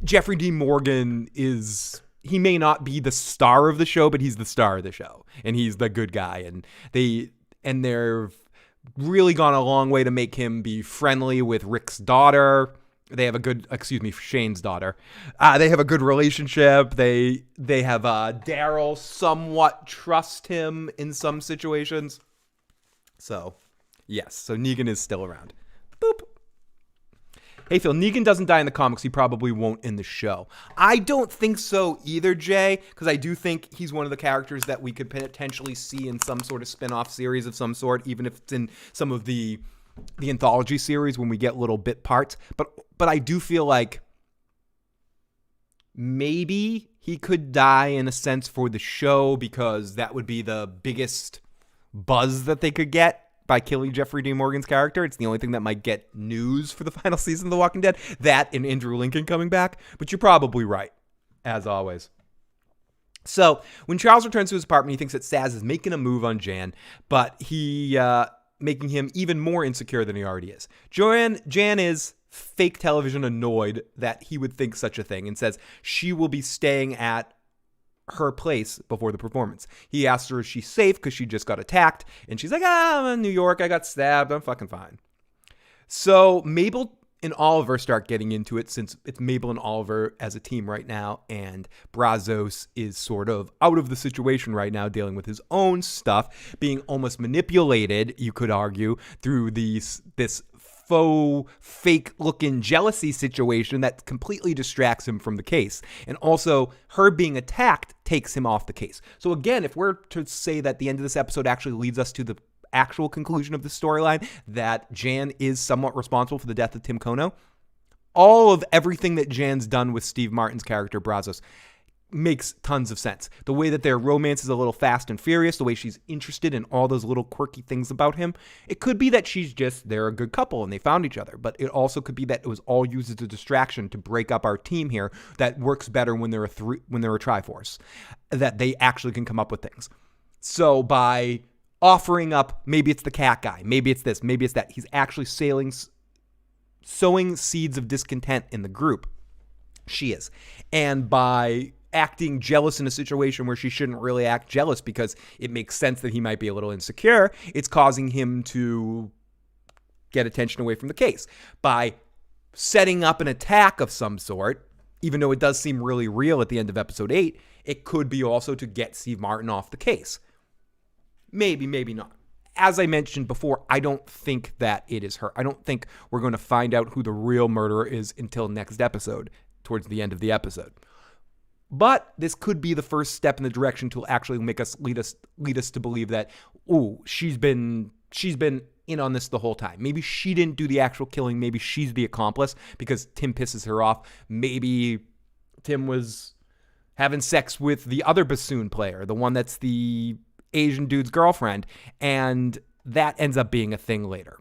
Jeffrey D. Morgan he may not be the star of the show, but he's the star of the show. And he's the good guy. And they're really gone a long way to make him be friendly with Rick's daughter. They have Shane's daughter. They have a good relationship. They have Daryl somewhat trust him in some situations. So, yes. So Negan is still around. Boop. Hey, Phil, Negan doesn't die in the comics. He probably won't in the show. I don't think so either, Jay, because I do think he's one of the characters that we could potentially see in some sort of spin-off series of some sort, even if it's in some of the anthology series when we get little bit parts. But I do feel like maybe he could die in a sense for the show, because that would be the biggest buzz that they could get by killing Jeffrey D. Morgan's character. It's the only thing that might get news for the final season of The Walking Dead. That and Andrew Lincoln coming back. But you're probably right, as always. So when Charles returns to his apartment, he thinks that Saz is making a move on Jan, but he making him even more insecure than he already is. Jan is fake television annoyed that he would think such a thing, and says she will be staying at her place before the performance. He asks her if she's safe because she just got attacked, and she's like, I'm in New York, I got stabbed, I'm fucking fine. So Mabel and Oliver start getting into it, since it's Mabel and Oliver as a team right now, and Brazos is sort of out of the situation right now, dealing with his own stuff, being almost manipulated, you could argue, through this faux, fake-looking jealousy situation that completely distracts him from the case. And also, her being attacked takes him off the case. So again, if we're to say that the end of this episode actually leads us to the actual conclusion of the storyline, that Jan is somewhat responsible for the death of Tim Kono, all of everything that Jan's done with Steve Martin's character, Brazos, makes tons of sense. The way that their romance is a little fast and furious, the way she's interested in all those little quirky things about him. It could be that they're a good couple and they found each other, but it also could be that it was all used as a distraction to break up our team here that works better when they're a Triforce, that they actually can come up with things. So by offering up, maybe it's the cat guy, maybe it's this, maybe it's that, he's actually sowing seeds of discontent in the group. She is. And by acting jealous in a situation where she shouldn't really act jealous because it makes sense that he might be a little insecure, it's causing him to get attention away from the case. By setting up an attack of some sort, even though it does seem really real at the end of episode 8, it could be also to get Steve Martin off the case. Maybe, maybe not. As I mentioned before, I don't think that it is her. I don't think we're going to find out who the real murderer is until next episode, towards the end of the episode. But this could be the first step in the direction to actually lead us to believe that, she's been in on this the whole time. Maybe she didn't do the actual killing. Maybe she's the accomplice because Tim pisses her off. Maybe Tim was having sex with the other bassoon player, the one that's the Asian dude's girlfriend, and that ends up being a thing later.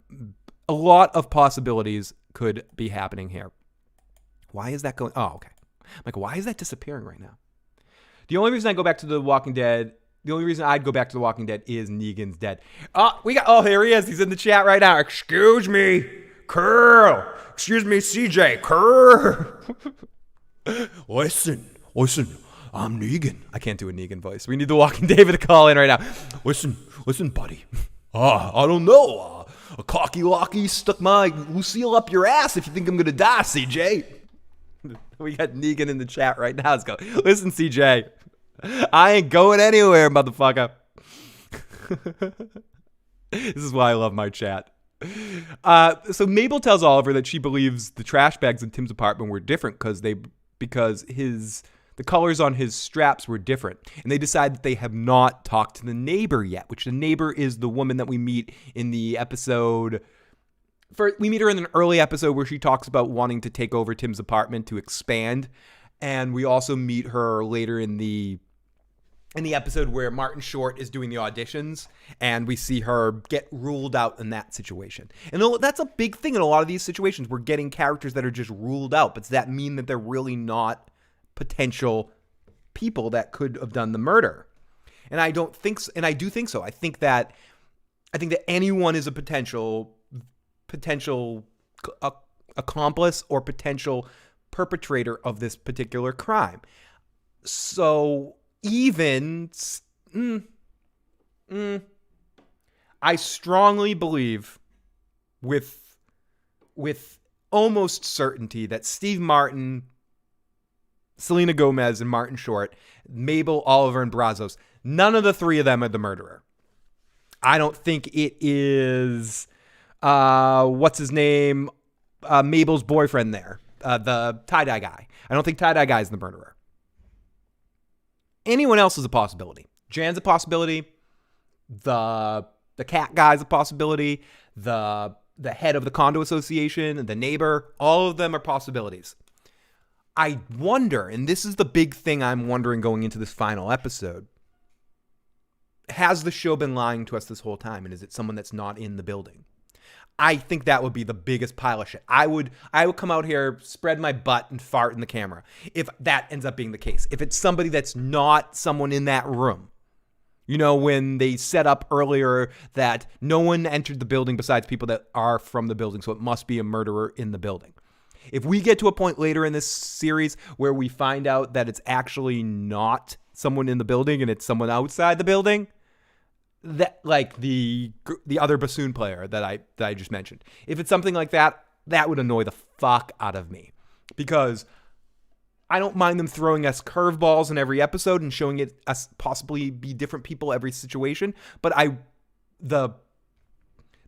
A lot of possibilities could be happening here. Why is that going? Oh, okay. I'm like, why is that disappearing right now? The only reason I'd go back to The Walking Dead is Negan's dead. Here he is. He's in the chat right now. Excuse me, Curl. Excuse me, CJ. Curl. Listen, I'm Negan. I can't do a Negan voice. We need the Walking David to call in right now. Listen, buddy. I don't know. A cocky locky stuck my Lucille up your ass if you think I'm going to die, CJ. We got Negan in the chat right now. Let's go. Listen, CJ. I ain't going anywhere, motherfucker. This is why I love my chat. So Mabel tells Oliver that she believes the trash bags in Tim's apartment were different because the colors on his straps were different. And they decide that they have not talked to the neighbor yet, which the neighbor is the woman that we meet in the episode. We meet her in an early episode where she talks about wanting to take over Tim's apartment to expand. And we also meet her later in the episode where Martin Short is doing the auditions, and we see her get ruled out in that situation. And that's a big thing in a lot of these situations. We're getting characters that are just ruled out, but does that mean that they're really not potential people that could have done the murder? And I don't think so, and I do think so. I think that anyone is a potential accomplice or potential perpetrator of this particular crime. So even I strongly believe with almost certainty that Steve Martin, Selena Gomez, and Martin Short, Mabel, Oliver, and Brazos, none of the three of them are the murderer. I don't think it is what's his name, Mabel's boyfriend there, the tie-dye guy. I don't think tie-dye guy is the murderer. Anyone else is a possibility. Jan's a possibility. The cat guy's a possibility. The head of the condo association, the neighbor, all of them are possibilities. I wonder, and this is the big thing I'm wondering going into this final episode, has the show been lying to us this whole time, and is it someone that's not in the building? I think that would be the biggest pile of shit. I would come out here, spread my butt, and fart in the camera if that ends up being the case. If it's somebody that's not someone in that room. You know, when they set up earlier that no one entered the building besides people that are from the building, so it must be a murderer in the building. If we get to a point later in this series where we find out that it's actually not someone in the building and it's someone outside the building, that like the other bassoon player that I just mentioned, if it's something like that, that would annoy the fuck out of me, because I don't mind them throwing us curveballs in every episode and showing it us possibly be different people every situation, but the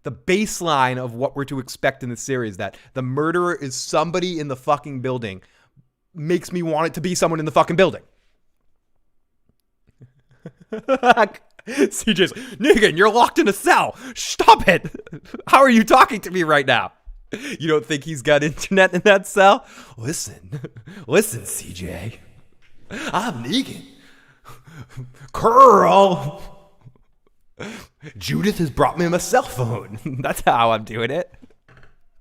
baseline of what we're to expect in the series, that the murderer is somebody in the fucking building, makes me want it to be someone in the fucking building. CJ's, Negan, you're locked in a cell. Stop it. How are you talking to me right now? You don't think he's got internet in that cell? Listen, CJ. I'm Negan. Curl. Judith has brought me my cell phone. That's how I'm doing it.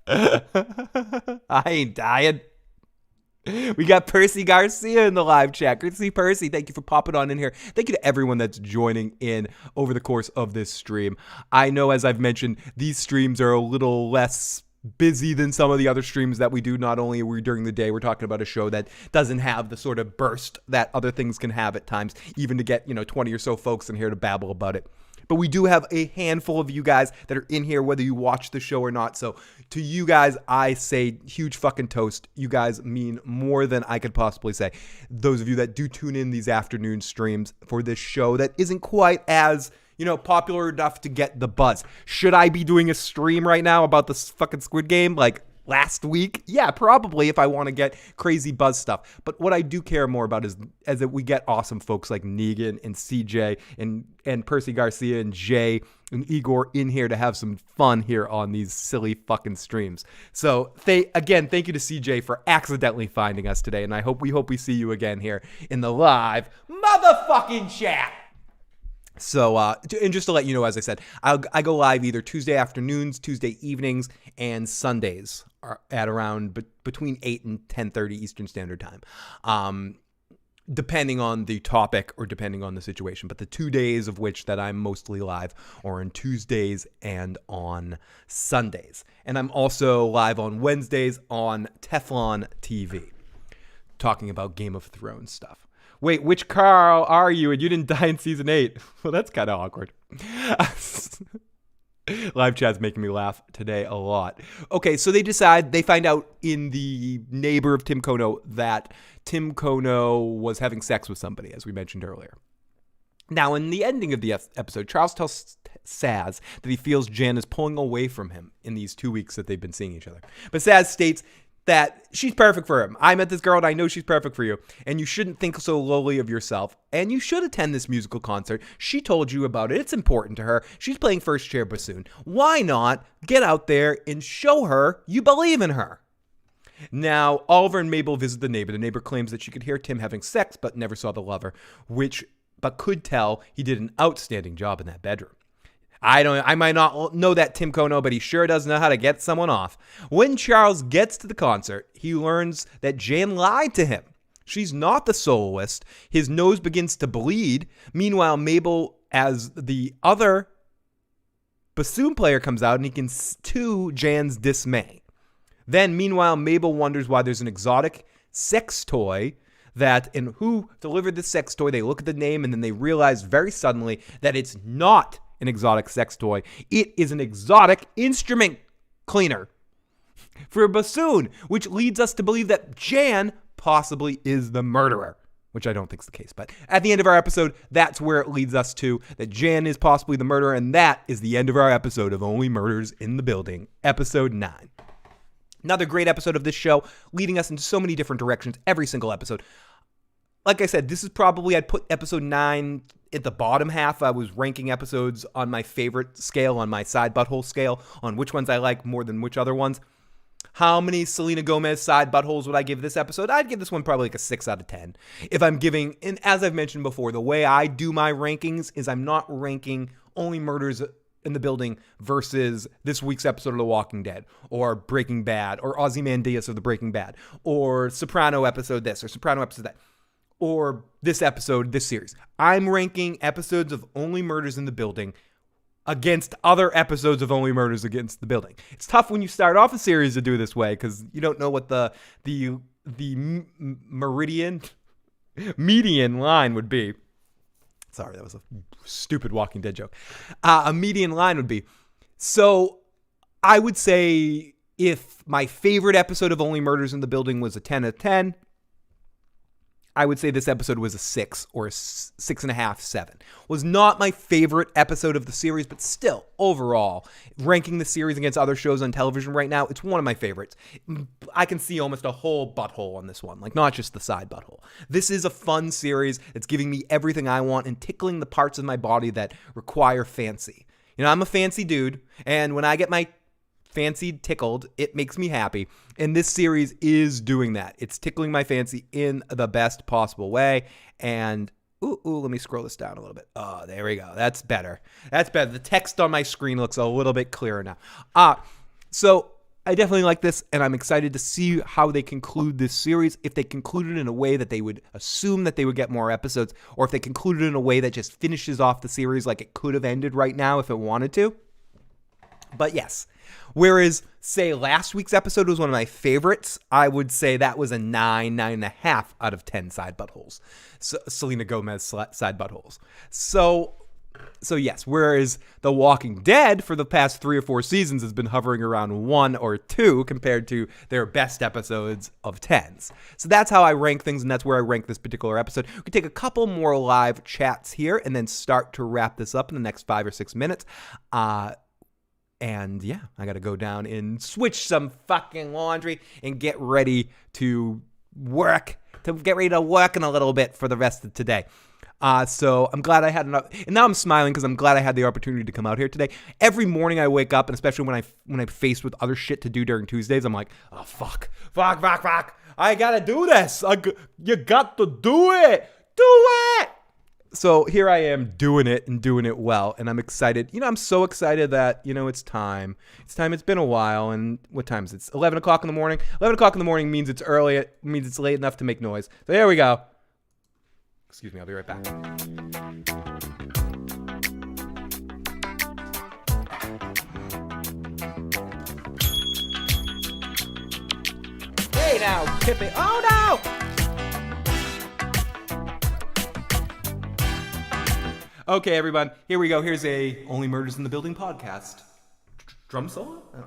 I ain't dying. We got Percy Garcia in the live chat. Great to see Percy. Thank you for popping on in here. Thank you to everyone that's joining in over the course of this stream. I know, as I've mentioned, these streams are a little less busy than some of the other streams that we do. Not only are we during the day, we're talking about a show that doesn't have the sort of burst that other things can have at times, even to get 20 or so folks in here to babble about it. But we do have a handful of you guys that are in here, whether you watch the show or not. So to you guys, I say huge fucking toast. You guys mean more than I could possibly say. Those of you that do tune in these afternoon streams for this show that isn't quite as, popular enough to get the buzz. Should I be doing a stream right now about this fucking Squid Game like last week? Yeah, probably, if I want to get crazy buzz stuff. But what I do care more about is that we get awesome folks like Negan and CJ and Percy Garcia and Jay and Igor in here to have some fun here on these silly fucking streams. So thank you to CJ for accidentally finding us today, and we hope we see you again here in the live motherfucking chat. So, and just to let you know, as I said, I go live either Tuesday afternoons, Tuesday evenings, and Sundays at around between 8 and 10:30 Eastern Standard Time, depending on the topic or depending on the situation. But the 2 days of which that I'm mostly live are on Tuesdays and on Sundays. And I'm also live on Wednesdays on Teflon TV. talking about Game of Thrones stuff. Wait, which Carl are you? And you didn't die in season 8. Well, that's kind of awkward. Live chat's making me laugh today a lot. Okay, so they find out in the neighbor of Tim Kono that Tim Kono was having sex with somebody, as we mentioned earlier. Now, in the ending of the episode, Charles tells Saz that he feels Jan is pulling away from him in these 2 weeks that they've been seeing each other. But Saz states that she's perfect for him. I met this girl and I know she's perfect for you. And you shouldn't think so lowly of yourself. And you should attend this musical concert. She told you about it. It's important to her. She's playing first chair bassoon. Why not get out there and show her you believe in her? Now, Oliver and Mabel visit the neighbor. The neighbor claims that she could hear Tim having sex but never saw the lover, but could tell he did an outstanding job in that bedroom. I might not know that Tim Kono, but he sure does know how to get someone off. When Charles gets to the concert, he learns that Jan lied to him. She's not the soloist. His nose begins to bleed. Meanwhile, Mabel, as the other bassoon player, comes out and he can to Jan's dismay. Then, meanwhile, Mabel wonders why there's an exotic sex toy and who delivered this sex toy. They look at the name and then they realize very suddenly that it's not an exotic sex toy. It is an exotic instrument cleaner for a bassoon, which leads us to believe that Jan possibly is the murderer, which I don't think is the case. But at the end of our episode, that's where it leads us to, that Jan is possibly the murderer, and that is the end of our episode of Only Murders in the Building, episode 9. Another great episode of this show, leading us into so many different directions, every single episode. Like I said, this is probably, I'd put episode 9 at the bottom half. I was ranking episodes on my favorite scale, on my side butthole scale, on which ones I like more than which other ones. How many Selena Gomez side buttholes would I give this episode? I'd give this one probably like a 6 out of 10. If I'm giving, and as I've mentioned before, the way I do my rankings is I'm not ranking Only Murders in the Building versus this week's episode of The Walking Dead, or Breaking Bad, or Ozymandias of the Breaking Bad, or Soprano episode this, or Soprano episode that, or this episode, this series. I'm ranking episodes of Only Murders in the Building against other episodes of Only Murders against the Building. It's tough when you start off a series to do it this way because you don't know what the median line would be. Sorry, that was a stupid Walking Dead joke. A median line would be. So I would say if my favorite episode of Only Murders in the Building was a 10 out of 10, I would say this episode was a 6 or a 6.5, 7. Was not my favorite episode of the series, but still, overall, ranking the series against other shows on television right now, it's one of my favorites. I can see almost a whole butthole on this one, like not just the side butthole. This is a fun series. It's giving me everything I want and tickling the parts of my body that require fancy. You know, I'm a fancy dude, and when I get my fancy tickled, it makes me happy. And this series is doing that. It's tickling my fancy in the best possible way. And, let me scroll this down a little bit. Oh, there we go. That's better. That's better. The text on my screen looks a little bit clearer now. So I definitely like this, and I'm excited to see how they conclude this series. If they conclude it in a way that they would assume that they would get more episodes, or if they conclude it in a way that just finishes off the series like it could have ended right now if it wanted to. But yes, whereas, say, last week's episode was one of my favorites, I would say that was a 9.5 out of 10 side buttholes. So, Selena Gomez side buttholes. So yes, whereas The Walking Dead for the past 3 or 4 seasons has been hovering around 1 or 2 compared to their best episodes of 10s. So that's how I rank things, and that's where I rank this particular episode. We can take a couple more live chats here and then start to wrap this up in the next 5 or 6 minutes. And yeah, I got to go down and switch some fucking laundry and get ready to work, in a little bit for the rest of today. So I'm glad I had enough, and now I'm smiling because I'm glad I had the opportunity to come out here today. Every morning I wake up, and especially when I'm faced with other shit to do during Tuesdays, I'm like, oh fuck, I gotta do this. You got to do it. So here I am doing it and doing it well, and I'm excited. You know, I'm so excited that, it's time. It's been a while, and what time is it? It's 11 o'clock in the morning. 11 o'clock in the morning means it's early. It means it's late enough to make noise. So there we go. Excuse me, I'll be right back. Hey now, Pippi. Oh no! Okay, everyone, here we go. Here's a Only Murders in the Building podcast. Drum solo? Oh.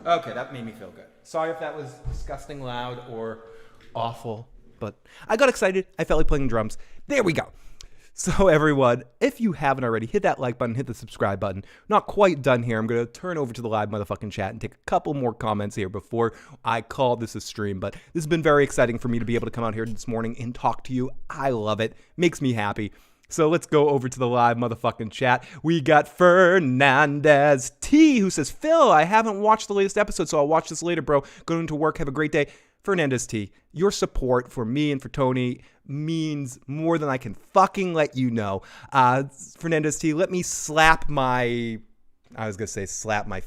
Okay, that made me feel good. Sorry if that was disgusting loud or awful, but I got excited. I felt like playing drums. There we go. So everyone, if you haven't already, hit that like button, hit the subscribe button. Not quite done here. I'm going to turn over to the live motherfucking chat and take a couple more comments here before I call this a stream. But this has been very exciting for me to be able to come out here this morning and talk to you. I love it. Makes me happy. So let's go over to the live motherfucking chat. We got Fernandez T, who says, Phil, I haven't watched the latest episode, so I'll watch this later, bro. Going to work. Have a great day. Fernandez T, your support for me and for Tony means more than I can fucking let you know. Fernandez T, let me slap my... I was going to say slap my...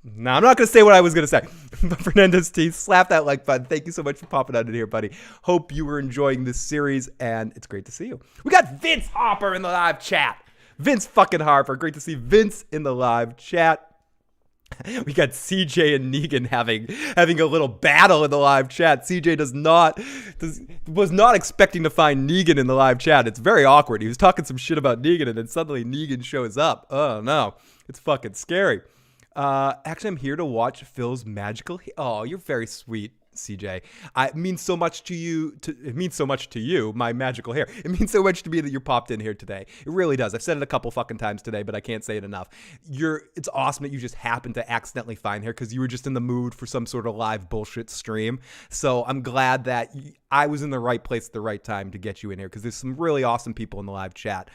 No, I'm not going to say what I was going to say. But Fernandez T, slap that like button. Thank you so much for popping out in here, buddy. Hope you were enjoying this series, and it's great to see you. We got Vince Harper in the live chat. Vince fucking Harper. Great to see Vince in the live chat. We got CJ and Negan having a little battle in the live chat. CJ was not expecting to find Negan in the live chat. It's very awkward. He was talking some shit about Negan, and then suddenly Negan shows up. Oh, no. It's fucking scary. Actually, I'm here to watch Phil's magical... Oh, you're very sweet, CJ. It means so much to you. It means so much to you, my magical hair. It means so much to me that you're popped in here today. It really does. I've said it a couple fucking times today, but I can't say it enough. It's awesome that you just happened to accidentally find here because you were just in the mood for some sort of live bullshit stream. So I'm glad that I was in the right place at the right time to get you in here because there's some really awesome people in the live chat.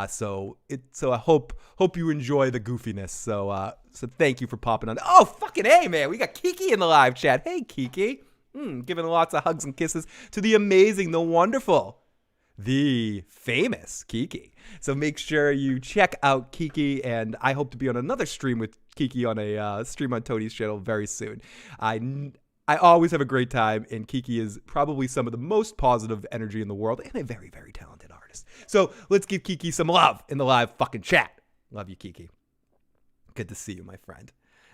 So I hope you enjoy the goofiness. So thank you for popping on. Oh, fucking hey, man. We got Kiki in the live chat. Hey, Kiki. Giving lots of hugs and kisses to the amazing, the wonderful, the famous Kiki. So make sure you check out Kiki, and I hope to be on another stream with Kiki on a stream on Tony's channel very soon. I always have a great time, and Kiki is probably some of the most positive energy in the world and a very, very talented artist. So let's give Kiki some love in the live fucking chat. Love you, Kiki. Good to see you, my friend.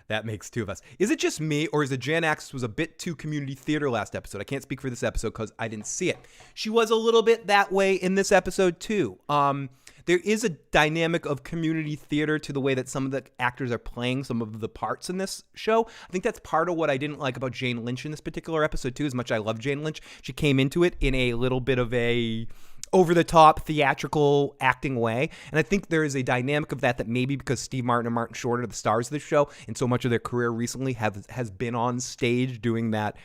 That makes two of us. Is it just me, or is it Jan Axis was a bit too community theater last episode? I can't speak for this episode because I didn't see it. She was a little bit that way in this episode, too. There is a dynamic of community theater to the way that some of the actors are playing some of the parts in this show. I think that's part of what I didn't like about Jane Lynch in this particular episode, too, as much as I love Jane Lynch. She came into it in a little bit of a over-the-top theatrical acting way, and I think there is a dynamic of that maybe because Steve Martin and Martin Short are the stars of the show, and so much of their career recently has been on stage doing that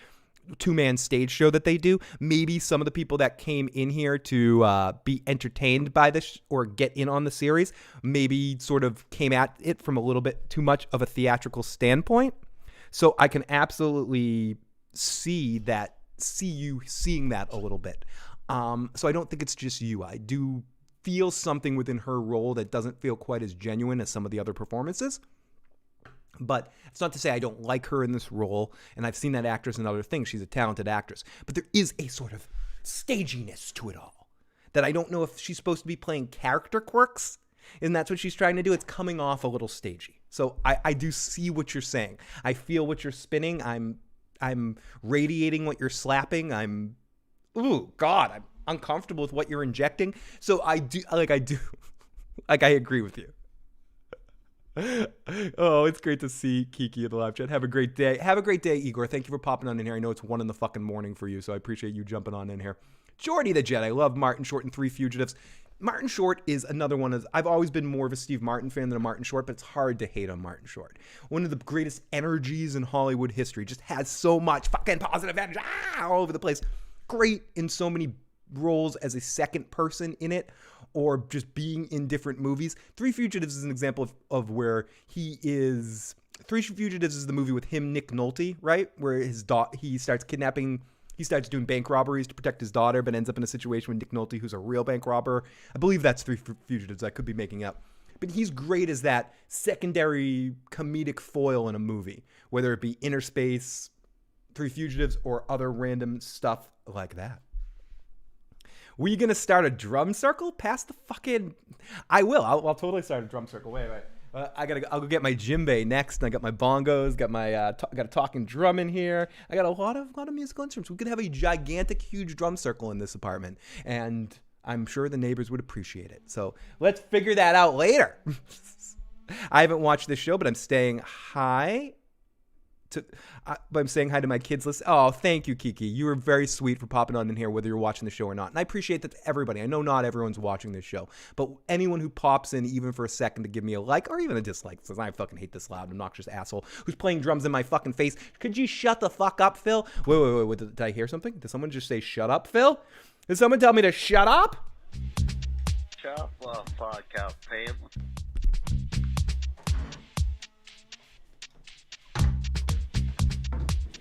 two-man stage show that they do. Maybe some of the people that came in here to be entertained by this or get in on the series maybe sort of came at it from a little bit too much of a theatrical standpoint. So I can absolutely see you seeing that a little bit. So I don't think it's just you. I do feel something within her role that doesn't feel quite as genuine as some of the other performances. But it's not to say I don't like her in this role, and I've seen that actress in other things. She's a talented actress. But there is a sort of staginess to it all that I don't know if she's supposed to be playing character quirks, and that's what she's trying to do. It's coming off a little stagey. So I do see what you're saying. I feel what you're spinning. I'm radiating what you're slapping. Ooh, God, I'm uncomfortable with what you're injecting. So I agree with you. Oh, it's great to see Kiki in the live chat. Have a great day. Have a great day, Igor. Thank you for popping on in here. I know it's 1 a.m. for you, so I appreciate you jumping on in here. Jordy the Jet. I love Martin Short and Three Fugitives. Martin Short is another one. I've always been more of a Steve Martin fan than a Martin Short, but it's hard to hate on Martin Short. One of the greatest energies in Hollywood history. Just has so much fucking positive energy all over the place. Great in so many roles as a second person in it or just being in different movies. Three Fugitives is an example of where he is... Three Fugitives is the movie with him, Nick Nolte, right? Where he starts kidnapping... He starts doing bank robberies to protect his daughter, but ends up in a situation with Nick Nolte, who's a real bank robber. I believe that's Three Fugitives. I could be making up. But he's great as that secondary comedic foil in a movie, whether it be Inner Space, Three Fugitives, or other random stuff like that. Were you gonna start a drum circle? Pass the fucking. I will. I'll totally start a drum circle. Wait. I'll go get my djembe next. And I got my bongos. Got my got a talking drum in here. I got a lot of musical instruments. We could have a gigantic, huge drum circle in this apartment, and I'm sure the neighbors would appreciate it. So let's figure that out later. I haven't watched this show, but I'm saying hi to my kids list. Oh, thank you, Kiki. You were very sweet for popping on in here, whether you're watching the show or not. And I appreciate that to everybody. I know not everyone's watching this show, but anyone who pops in even for a second to give me a like or even a dislike, says I fucking hate this loud, obnoxious asshole who's playing drums in my fucking face. Could you shut the fuck up, Phil? Wait. Did I hear something? Did someone just say shut up, Phil? Did someone tell me to shut up? Shut the fuck up, Phil.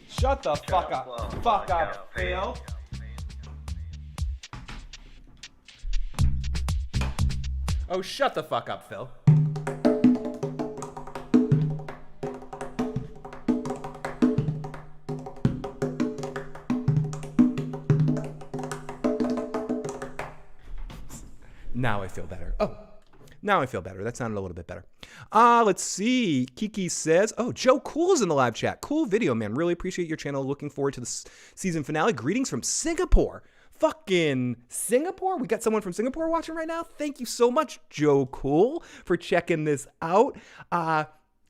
Shut the fuck up. Fuck up, Phil. Oh, shut the fuck up, Phil. Now I feel better. Now I feel better. That sounded a little bit better. Let's see. Kiki says, Joe Cool is in the live chat. Cool video, man. Really appreciate your channel. Looking forward to the season finale. Greetings from Singapore. Fucking Singapore? We got someone from Singapore watching right now? Thank you so much, Joe Cool, for checking this out.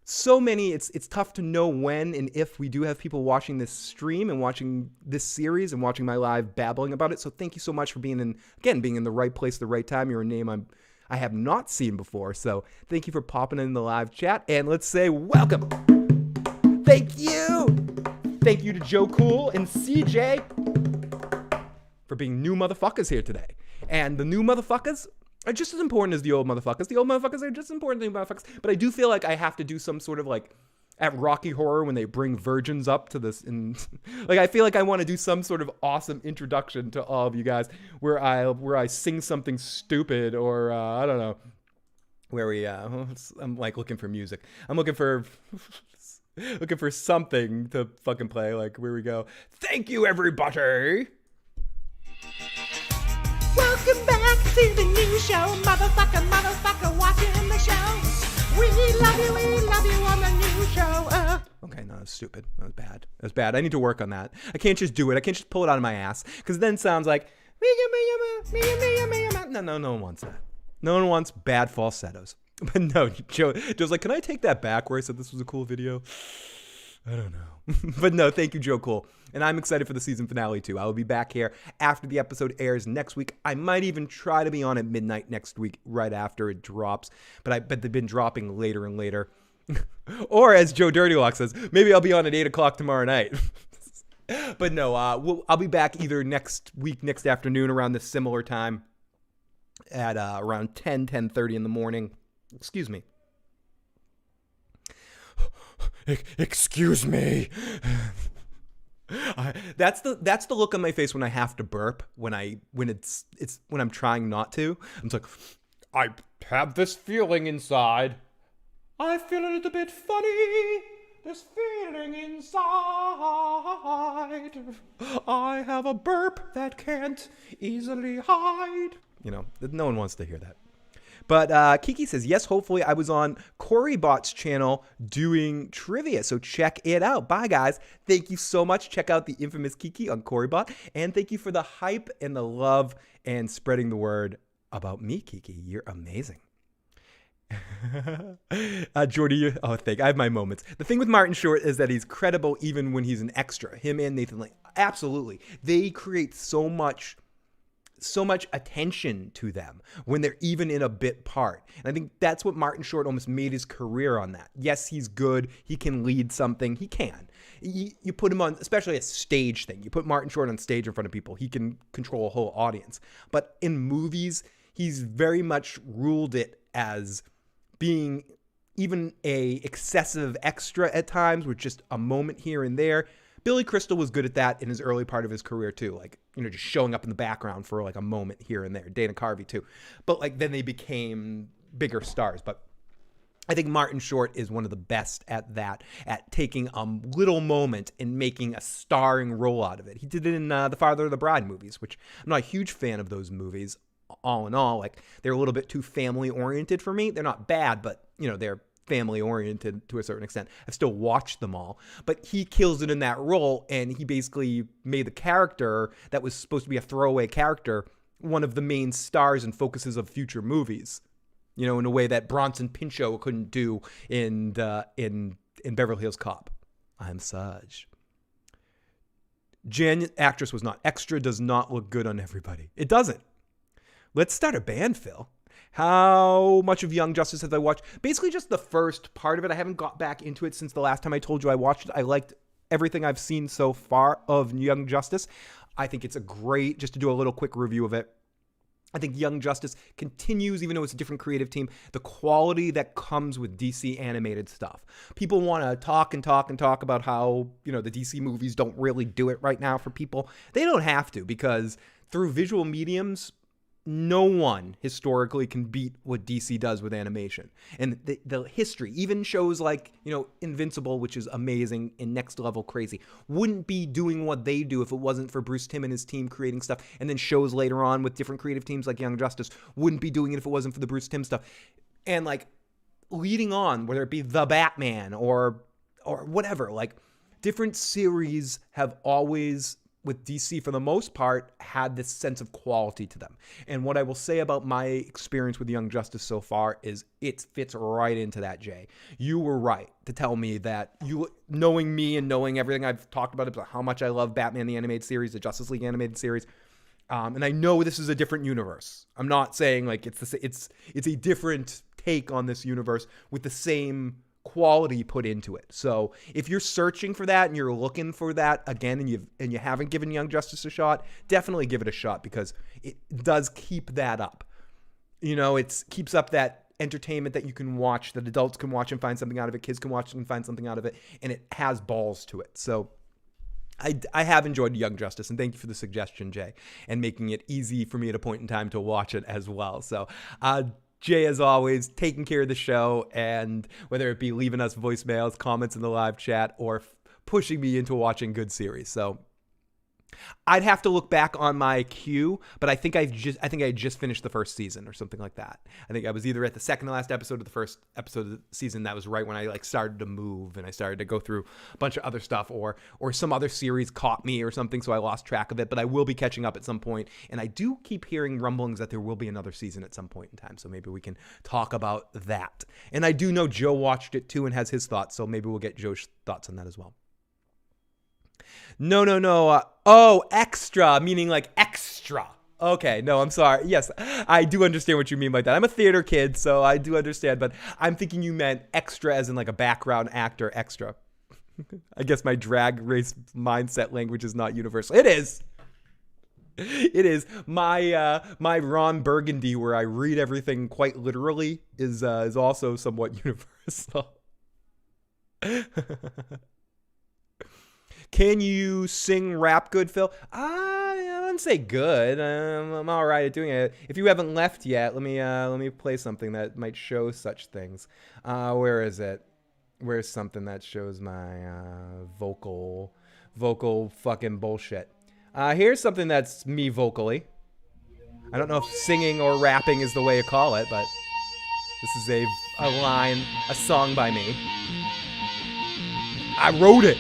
So many, it's tough to know when and if we do have people watching this stream and watching this series and watching my live babbling about it. So thank you so much for being in the right place at the right time. You're a name I have not seen before. So thank you for popping in the live chat. And let's say welcome. Thank you. Thank you to Joe Cool and CJ for being new motherfuckers here today. And the new motherfuckers are just as important as the old motherfuckers. The old motherfuckers are just as important as the new motherfuckers. But I do feel like I have to do some sort of like at Rocky Horror when they bring virgins up to this. And like, I feel like I want to do some sort of awesome introduction to all of you guys where I sing something stupid or I don't know, I'm like looking for music. I'm looking for something to fucking play. Like, where we go. Thank you, everybody. Welcome back to the new show, motherfucker, watching the show. We love you on the new show. Okay, no, that's stupid. That was bad. I need to work on that. I can't just do it. I can't just pull it out of my ass, because then it sounds like no one wants that. No one wants bad falsettos. But no, Joe's like, can I take that back where I said this was a cool video? I don't know. But no, thank you, Joe Cool. And I'm excited for the season finale, too. I will be back here after the episode airs next week. I might even try to be on at midnight next week, right after it drops. But I bet they've been dropping later and later. Or, as Joe Dirtylock says, maybe I'll be on at 8 o'clock tomorrow night. But no, I'll be back either next week, next afternoon, around this similar time at around 10:30 in the morning. Excuse me. Excuse me. That's the look on my face when I have to burp, when I'm trying not to. I'm just like, I have this feeling inside. I feel a little bit funny. This feeling inside. I have a burp that can't easily hide. You know, no one wants to hear that. But Kiki says, yes, hopefully I was on Corybot's channel doing trivia, so check it out. Bye, guys. Thank you so much. Check out the infamous Kiki on Corybot. And thank you for the hype and the love and spreading the word about me, Kiki. You're amazing. Jordy, I have my moments. The thing with Martin Short is that he's credible even when he's an extra. Him and Nathan Lane, absolutely. They create so much attention to them when they're even in a bit part. And I think that's what Martin Short almost made his career on that. Yes, he's good. He can lead something. He can. You put him on, especially a stage thing. You put Martin Short on stage in front of people. He can control a whole audience. But in movies, he's very much ruled it as being even a excessive extra at times with just a moment here and there. Billy Crystal was good at that in his early part of his career too. Like, you know, just showing up in the background for like a moment here and there. Dana Carvey too. But like then they became bigger stars. But I think Martin Short is one of the best at that, at taking a little moment and making a starring role out of it. He did it in the Father of the Bride movies, which I'm not a huge fan of those movies. All in all, like, they're a little bit too family oriented for me. They're not bad, but they're family oriented to a certain extent. I've still watched them all, but he kills it in that role, and he basically made the character that was supposed to be a throwaway character one of the main stars and focuses of future movies. In a way that Bronson Pinchot couldn't do in Beverly Hills Cop. I'm Sarge. Jan, actress was not extra, does not look good on everybody. It doesn't. Let's start a band, Phil. How much of Young Justice have I watched? Basically just the first part of it. I haven't got back into it since the last time I told you I watched it. I liked everything I've seen so far of Young Justice. I think it's a great, just to do a little quick review of it, I think Young Justice continues, even though it's a different creative team, the quality that comes with DC animated stuff. People want to talk about how, the DC movies don't really do it right now for people. They don't have to, because through visual mediums, no one historically can beat what DC does with animation. And the history, even shows like, Invincible, which is amazing and next level crazy, wouldn't be doing what they do if it wasn't for Bruce Timm and his team creating stuff. And then shows later on with different creative teams like Young Justice wouldn't be doing it if it wasn't for the Bruce Timm stuff. And like leading on, whether it be The Batman or whatever, like different series have always, with DC for the most part, had this sense of quality to them. And what I will say about my experience with Young Justice so far is it fits right into that, Jay. You were right to tell me that, knowing me and knowing everything I've talked about how much I love Batman the Animated Series, the Justice League Animated Series, and I know this is a different universe. I'm not saying like it's a different take on this universe with the same quality put into it. So if you're searching for that and you're looking for that again, and you haven't given Young Justice a shot, definitely give it a shot, because it does keep that up. It keeps up that entertainment that you can watch, that adults can watch and find something out of it, kids can watch and find something out of it, and it has balls to it. So I have enjoyed Young Justice, and thank you for the suggestion, Jay, and making it easy for me at a point in time to watch it as well. So Jay, as always, taking care of the show, and whether it be leaving us voicemails, comments in the live chat, or pushing me into watching good series. So I'd have to look back on my queue, but I think I just finished the first season or something like that. I think I was either at the second to last episode or the first episode of the season. That was right when I started to move and I started to go through a bunch of other stuff, or some other series caught me or something, so I lost track of it. But I will be catching up at some point, and I do keep hearing rumblings that there will be another season at some point in time, so maybe we can talk about that. And I do know Joe watched it too and has his thoughts, so maybe we'll get Joe's thoughts on that as well. No. Extra, meaning like extra. Okay, no, I'm sorry. Yes, I do understand what you mean by that. I'm a theater kid, so I do understand, but I'm thinking you meant extra as in like a background actor extra. I guess my drag race mindset language is not universal. It is. It is. My Ron Burgundy, where I read everything quite literally, is also somewhat universal. Can you sing rap good, Phil? I wouldn't say good. I'm all right at doing it. If you haven't left yet, let me play something that might show such things. Where is it? Where's something that shows my vocal fucking bullshit? Here's something that's me vocally. I don't know if singing or rapping is the way you call it, but this is a song by me. I wrote it.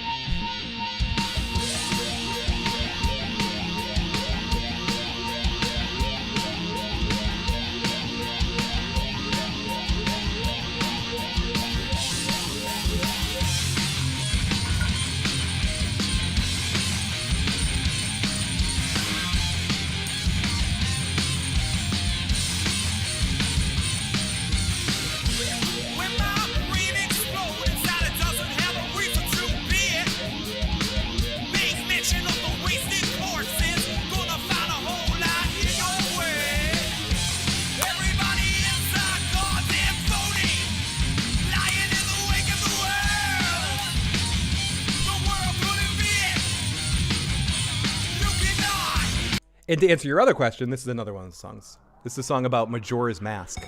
And to answer your other question, this is another one of the songs. This is a song about Majora's Mask.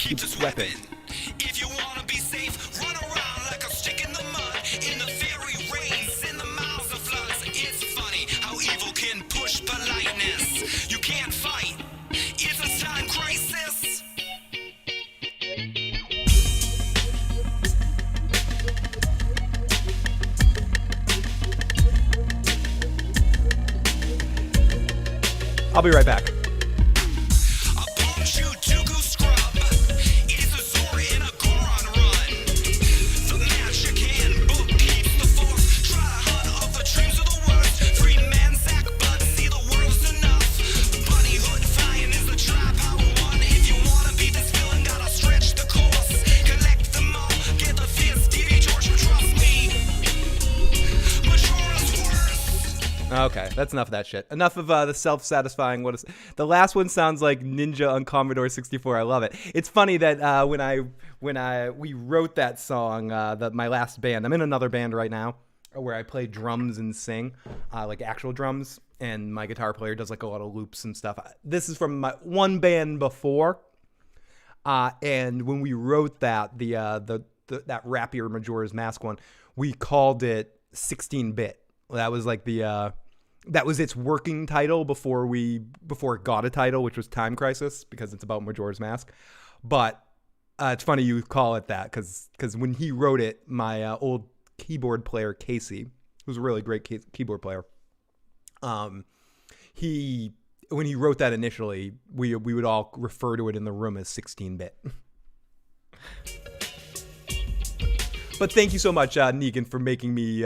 keeps weapon. If you wanna be safe, run around like a stick in the mud. In the fairy rains, in the mouths of floods. It's funny how evil can push politeness. You can't fight. It's a time crisis. I'll be right back. Okay, that's enough of that shit. Enough of the self-satisfying. The last one sounds like Ninja on Commodore 64. I love it. It's funny that we wrote that song, my last band. I'm in another band right now where I play drums and sing, like actual drums, and my guitar player does like a lot of loops and stuff. This is from my one band before, and when we wrote that, that rappier Majora's Mask one, we called it 16-bit. That was like that was its working title before it got a title, which was Time Crisis, because it's about Majora's Mask. But it's funny you call it that, because when he wrote it, my old keyboard player Casey, who's a really great keyboard player, when he wrote that initially, we would all refer to it in the room as 16-bit. But thank you so much, Negan, for making me,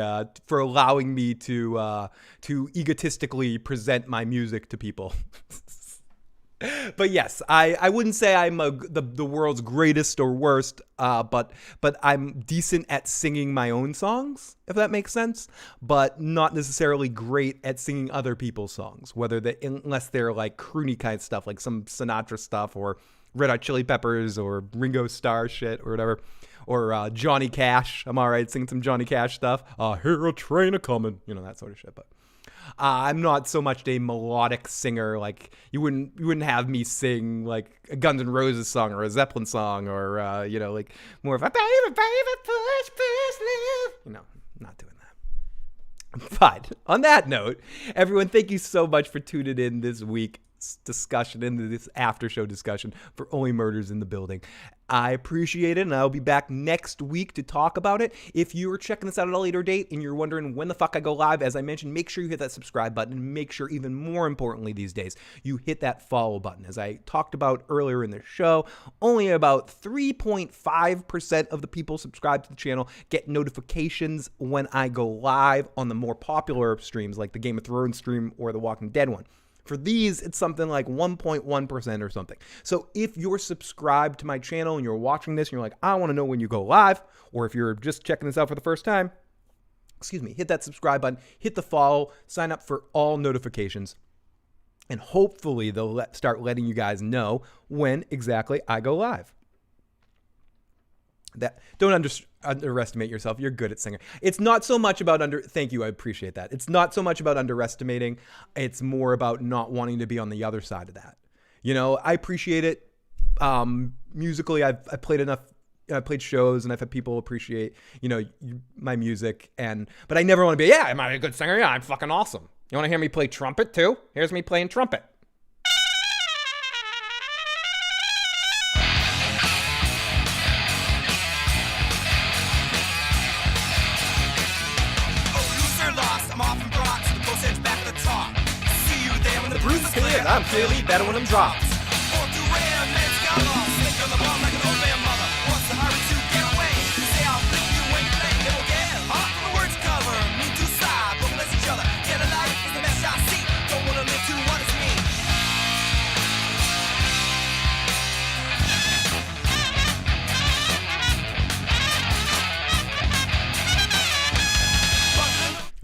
for allowing me to egotistically present my music to people. But yes, I wouldn't say I'm the world's greatest or worst, but I'm decent at singing my own songs, if that makes sense. But not necessarily great at singing other people's songs, unless they're like croony kind of stuff, like some Sinatra stuff or Red Hot Chili Peppers or Ringo Starr shit or whatever. Or Johnny Cash. I'm all right singing some Johnny Cash stuff. Hear a train a-coming. You know, that sort of shit. But I'm not so much a melodic singer. Like, you wouldn't have me sing, like, a Guns N' Roses song or a Zeppelin song or, like, more of a baby, push, love. You know, not doing that. But on that note, everyone, thank you so much for tuning in this week. Discussion into this after show discussion for Only Murders in the Building. I appreciate it, and I'll be back next week to talk about it. If you're checking this out at a later date and you're wondering when the fuck I go live, as I mentioned, make sure you hit that subscribe button, and make sure, even more importantly these days, you hit that follow button. As I talked about earlier in the show, only about 3.5% of the people subscribed to the channel get notifications when I go live on the more popular streams, like the Game of Thrones stream or the Walking Dead one. For these, it's something like 1.1% or something. So if you're subscribed to my channel and you're watching this and you're like, I want to know when you go live, or if you're just checking this out for the first time, hit that subscribe button, hit the follow, sign up for all notifications, and hopefully they'll start letting you guys know when exactly I go live. Don't underestimate yourself. You're good at singing. It's not so much about thank you, I appreciate that. It's not so much about underestimating. It's more about not wanting to be on the other side of that. You know, I appreciate it. Musically, I've played enough. I played shows, and I've had people appreciate, my music. But I never want to be, am I a good singer? Yeah, I'm fucking awesome. You want to hear me play trumpet too? Here's me playing trumpet. I'm clearly better when I'm dropped.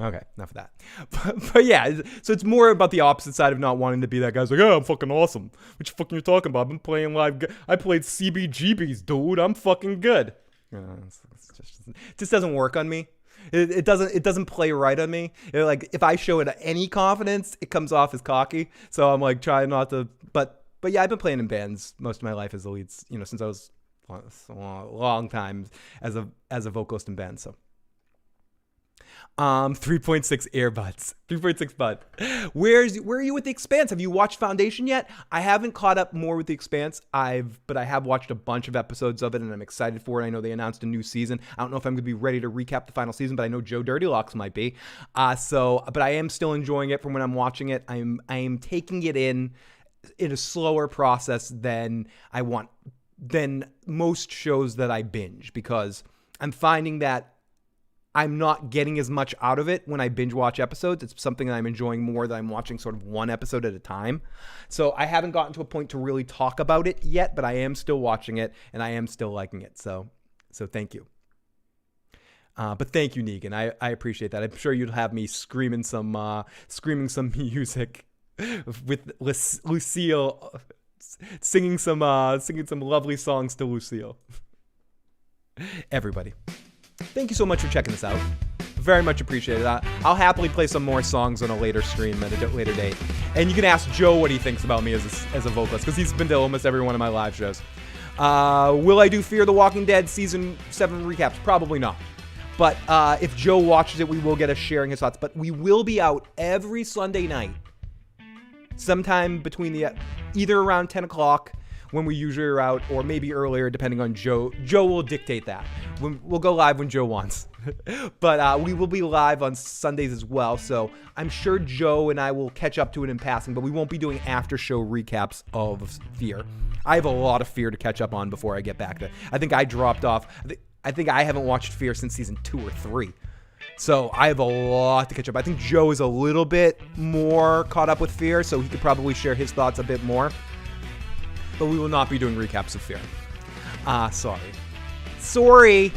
Okay, enough of that. But yeah, so it's more about the opposite side of not wanting to be that guy's like, I'm fucking awesome. What you fucking you talking about? I've been playing live. I played CBGBs, dude. I'm fucking good. It just doesn't work on me. It doesn't play right on me. Like, if I show it any confidence, it comes off as cocky. So I'm like trying not to. But But yeah, I've been playing in bands most of my life as a lead, since I was a long time as a vocalist in bands. So 3.6 earbuds. 3.6 bud. Where are you with The Expanse? Have you watched Foundation yet? I haven't caught up more with The Expanse. But I have watched a bunch of episodes of it, and I'm excited for it. I know they announced a new season. I don't know if I'm going to be ready to recap the final season, but I know Joe Dirtylocks might be. But I am still enjoying it from when I'm watching it. I am taking it in a slower process than most shows that I binge, because I'm finding that I'm not getting as much out of it when I binge watch episodes. It's something that I'm enjoying more that I'm watching sort of one episode at a time. So I haven't gotten to a point to really talk about it yet, but I am still watching it and I am still liking it. So thank you. But thank you, Negan. I appreciate that. I'm sure you'd have me screaming some music with Lucille, singing some lovely songs to Lucille. Everybody, thank you so much for checking this out. Very much appreciated. I'll happily play some more songs on a later stream at a later date. And you can ask Joe what he thinks about me as a vocalist, because he's been to almost every one of my live shows. Will I do Fear the Walking Dead Season 7 recaps? Probably not. But if Joe watches it, we will get us sharing his thoughts. But we will be out every Sunday night, sometime between either around 10 o'clock, when we usually are out, or maybe earlier, depending on Joe. Joe will dictate that. We'll go live when Joe wants. But we will be live on Sundays as well, so I'm sure Joe and I will catch up to it in passing, but we won't be doing after-show recaps of Fear. I have a lot of Fear to catch up on before I get back there. I think I dropped off. I think I haven't watched Fear since season 2 or 3. So I have a lot to catch up. I think Joe is a little bit more caught up with Fear, so he could probably share his thoughts a bit more. But we will not be doing recaps of Fear. Sorry.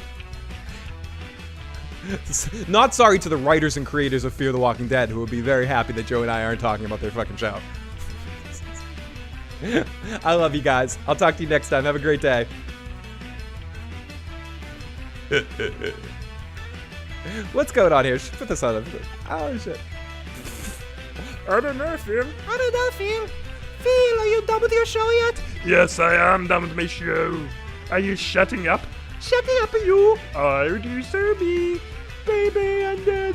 Not sorry to the writers and creators of Fear the Walking Dead, who will be very happy that Joe and I aren't talking about their fucking show. I love you guys. I'll talk to you next time. Have a great day. What's going on here? Put this on. Oh, shit. I don't know, Phil. Phil, are you done with your show yet? Yes, I am done with my show. Are you shutting up? Shutting up, are you? I do so be, baby, and it.